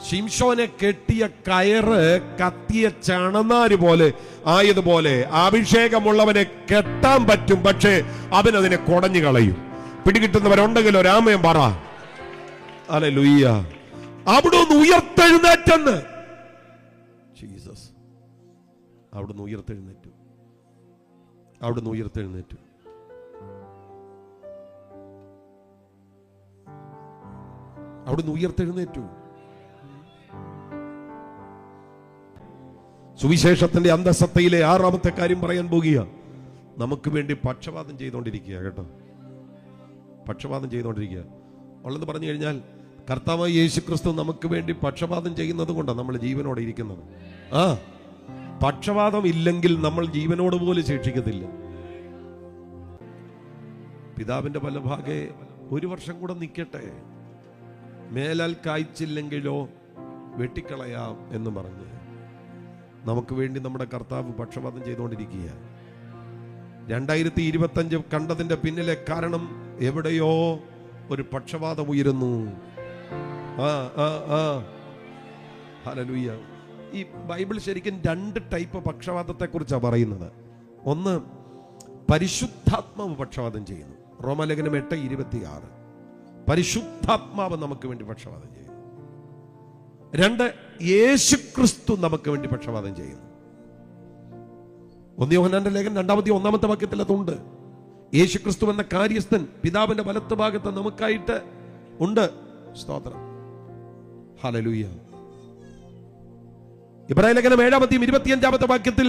Speaker 1: ശിംശോനെ കെട്ടിയ കയറ് കത്തിയ ചണനാര് പോലെ ആയതുപോലെ അഭിഷേകമുള്ളവനെ കെട്ടാൻ പറ്റും, പക്ഷേ അവൻ അതിനെ കുടഞ്ഞു കളയും. പിടികിട്ടുന്നവരുണ്ടെങ്കിലോ രാമയം പറ. ഹല്ലേലൂയ. അവിടുന്ന് ഉയർത്തെഴുന്നേറ്റെന്ന്. ജീസസ് അവിടുന്ന് ഉയർത്തെഴുന്നേറ്റു. അവിടുന്ന് ഉയർത്തെഴുന്നേറ്റു. അവിടുന്ന് ഉയർത്തെഴുന്നേറ്റു. സുവിശേഷത്തിന്റെ അന്തസത്തയിലെ 6ാമത്തെ കാര്യം പറയാൻ പോകുക. നമുക്ക് വേണ്ടി പക്ഷപാതം ചെയ്തുകൊണ്ടിരിക്കുക. കേട്ടോ, പക്ഷപാതം ചെയ്തുകൊണ്ടിരിക്കുക. ഉള്ളത് പറഞ്ഞു കഴിഞ്ഞാൽ കർത്താവായ യേശുക്രിസ്തു നമുക്ക് വേണ്ടി പക്ഷപാതം ചെയ്യുന്നത് കൊണ്ടാണ് നമ്മൾ ജീവനോടെ ഇരിക്കുന്നത്. പക്ഷപാതം ഇല്ലെങ്കിൽ നമ്മൾ ജീവനോട് പോലും ശേഷിക്കത്തില്ല. പിതാവിന്റെ വലഭാഗെ 1 വർഷം കൂടെ നിൽക്കട്ടെ, മേലാൽ കായ്ച്ചില്ലെങ്കിലോ വെട്ടിക്കളയാം എന്ന് പറഞ്ഞ് നമുക്ക് വേണ്ടി നമ്മുടെ കർത്താവ് പക്ഷപാതം ചെയ്തുകൊണ്ടിരിക്കുക. 2025 കണ്ടതിന്റെ പിന്നിലെ കാരണം എവിടെയോ ഒരു പക്ഷപാതം ഉയരുന്നു. ഹല്ലേലൂയ. ഈ ബൈബിൾ ശരിക്കും 2 ടൈപ്പ് പക്ഷപാതത്തെ കുറിച്ചാണ് പറയുന്നത്. ഒന്ന്, പരിശുദ്ധാത്മാവ് പക്ഷപാതം ചെയ്യുന്നു. റോമാലേഖനം 8:26. പരിശുദ്ധാത്മാവ് നമുക്ക് വേണ്ടി പക്ഷപാതം ചെയ്യുന്നു. 2, യേശുക്രിസ്തു നമുക്ക് വേണ്ടി പക്ഷപാതം ചെയ്യുന്നു. 1 യോഹന്നാന്റെ ലേഖനം 2-1 വാക്യത്തിൽ അതുണ്ട്. യേശുക്രിസ്തു എന്ന കാര്യസ്ഥൻ പിതാവിന്റെ വലത്ത് ഭാഗത്ത് നമുക്കായിട്ട് ഉണ്ട്. സ്തോത്രം. ഹല്ലേലൂയ. ഇബ്രായ ലേഖനം 7-25 വാക്യത്തിൽ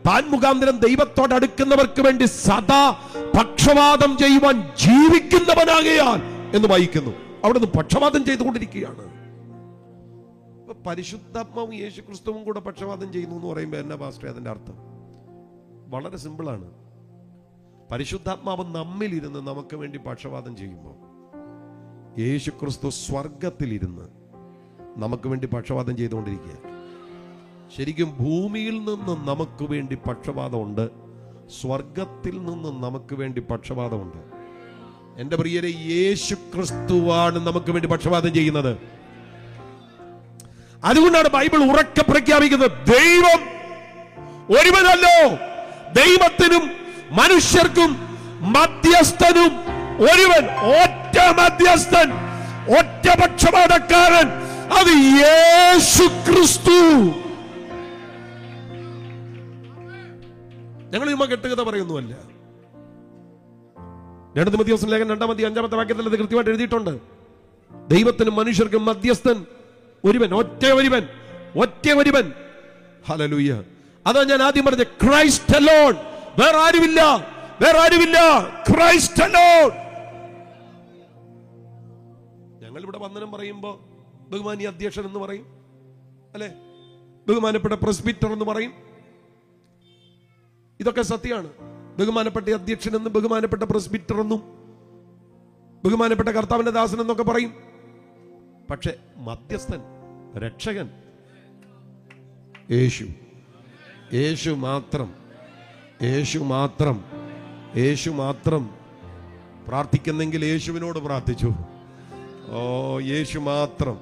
Speaker 1: താൻ മുഖാന്തരം ദൈവത്തോട് അടുക്കുന്നവർക്ക് വേണ്ടി സദാ പക്ഷപാതം ചെയ്യുവാൻ ജീവിക്കുന്നവനാകയാൽ എന്ന് വായിക്കുന്നു. അവിടുന്ന് പക്ഷപാതം ചെയ്തുകൊണ്ടിരിക്കുകയാണ്. പരിശുദ്ധാത്മാവും യേശുക്രിസ്തുവും കൂടെ പക്ഷപാതം ചെയ്യുന്നു എന്ന് പറയുമ്പോൾ എന്നാ പാസ്റ്റർ അതിന്റെ അർത്ഥം? വളരെ സിമ്പിളാണ്. പരിശുദ്ധാത്മാവ് നമ്മിലിരുന്ന് നമുക്ക് വേണ്ടി പക്ഷപാതം ചെയ്യുമ്പോൾ യേശുക്രിസ്തു സ്വർഗത്തിലിരുന്ന് നമുക്ക് വേണ്ടി പക്ഷപാതം ചെയ്തുകൊണ്ടിരിക്കുക. ശരിക്കും ഭൂമിയിൽ നിന്ന് നമുക്ക് വേണ്ടി പക്ഷപാതമുണ്ട്, സ്വർഗത്തിൽ നിന്ന് നമുക്ക് വേണ്ടി പക്ഷപാതമുണ്ട്. എന്റെ പ്രിയരെ, യേശുക്രിസ്തുവാണ് നമുക്ക് വേണ്ടി പക്ഷപാതം ചെയ്യുന്നത്. അതുകൊണ്ടാണ് ബൈബിൾ ഉറക്കെ പ്രഖ്യാപിക്കുന്നത്, ദൈവം ഒരുവനല്ലോ, ദൈവത്തിനും മനുഷ്യർക്കും മധ്യസ്ഥനും ഒരുവൻ, ഒറ്റ മധ്യസ്ഥൻ, ഒറ്റ പക്ഷപാതക്കാരൻ, അത് യേശുക്രിസ്തു. ഞങ്ങൾ ഇമ്മ കെട്ടുകഥ പറയുന്നുവല്ല. 2 തിമോഥെയോസ് ലേഖനം 2-5 വാക്യത്തിൽ അത് കൃത്യമായിട്ട് എഴുതിയിട്ടുണ്ട്. ദൈവത്തിനും മനുഷ്യർക്കും മധ്യസ്ഥൻ ഒരുവൻ, ഒറ്റ ഒരുവൻ. ഹല്ലേലൂയ. അതാ ഞാൻ ആദ്യം പറഞ്ഞ ക്രൈസ്റ്റ് അലോൺ, വേറെ ആരുമില്ല, വേറെ ആരുമില്ല. Christ alone. ഞങ്ങൾ ഇവിടെ വന്ദനം പറയുമ്പോ ബഹുമാനീയ അധ്യക്ഷൻ എന്ന് പറയും, അല്ലെ? ബഹുമാനപ്പെട്ട പ്രസ്ബിറ്റർ എന്ന് പറയും. ഇതൊക്കെ സത്യമാണ്. ബഹുമാനപ്പെട്ട അധ്യക്ഷൻ എന്നും ബഹുമാനപ്പെട്ട പ്രസ്ബിറ്റർ എന്നും ബഹുമാനപ്പെട്ട കർത്താവിന്റെ ദാസൻ എന്നൊക്കെ പറയും. പക്ഷെ മധ്യസ്ഥൻ, രക്ഷകൻ യേശു. യേശു മാത്രം, യേശു മാത്രം, യേശു മാത്രം. പ്രാർത്ഥിക്കുന്നെങ്കിൽ യേശുവിനോട് പ്രാർത്ഥിച്ചു. ഓ, യേശു മാത്രം,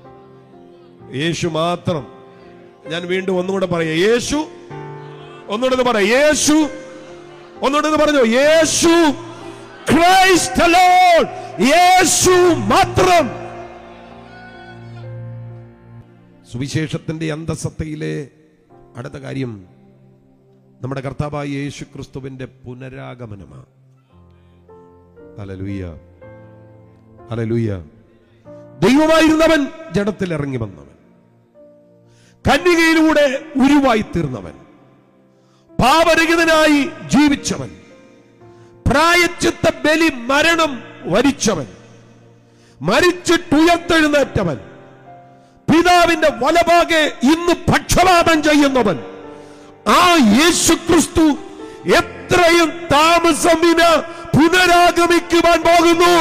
Speaker 1: യേശു മാത്രം. ഞാൻ വീണ്ടും ഒന്നുകൂടെ പറയാം, യേശു. ഒന്നുകൂടെ പറയാം, യേശു. ഒന്നുകൂടെ പറഞ്ഞു, യേശു. Christ alone. യേശു മാത്രം. സുവിശേഷത്തിന്റെ അന്തസത്തയിലെ അടുത്ത കാര്യം നമ്മുടെ കർത്താവായ യേശു ക്രിസ്തുവിന്റെ പുനരാഗമനമാണ്. Hallelujah, hallelujah. ദൈവമായിരുന്നവൻ ജഡത്തിൽ ഇറങ്ങി വന്നവൻ, കന്യകയിലൂടെ ഉരുവായി തീർന്നവൻ, പാപരഹിതനായി ജീവിച്ചവൻ, പ്രായശ്ചിത്ത ബലി മരണം വരിച്ചവൻ, മരിച്ചിട്ടുയർത്തെഴുന്നേറ്റവൻ, പിതാവിന്റെ വലഭാഗെ ഇന്ന് പക്ഷപാതം ചെയ്യുന്നവൻ, ആ യേശു ക്രിസ്തു എത്രയും താമസമിന് പുനരാഗമിക്കുവാൻ പോകുന്നു.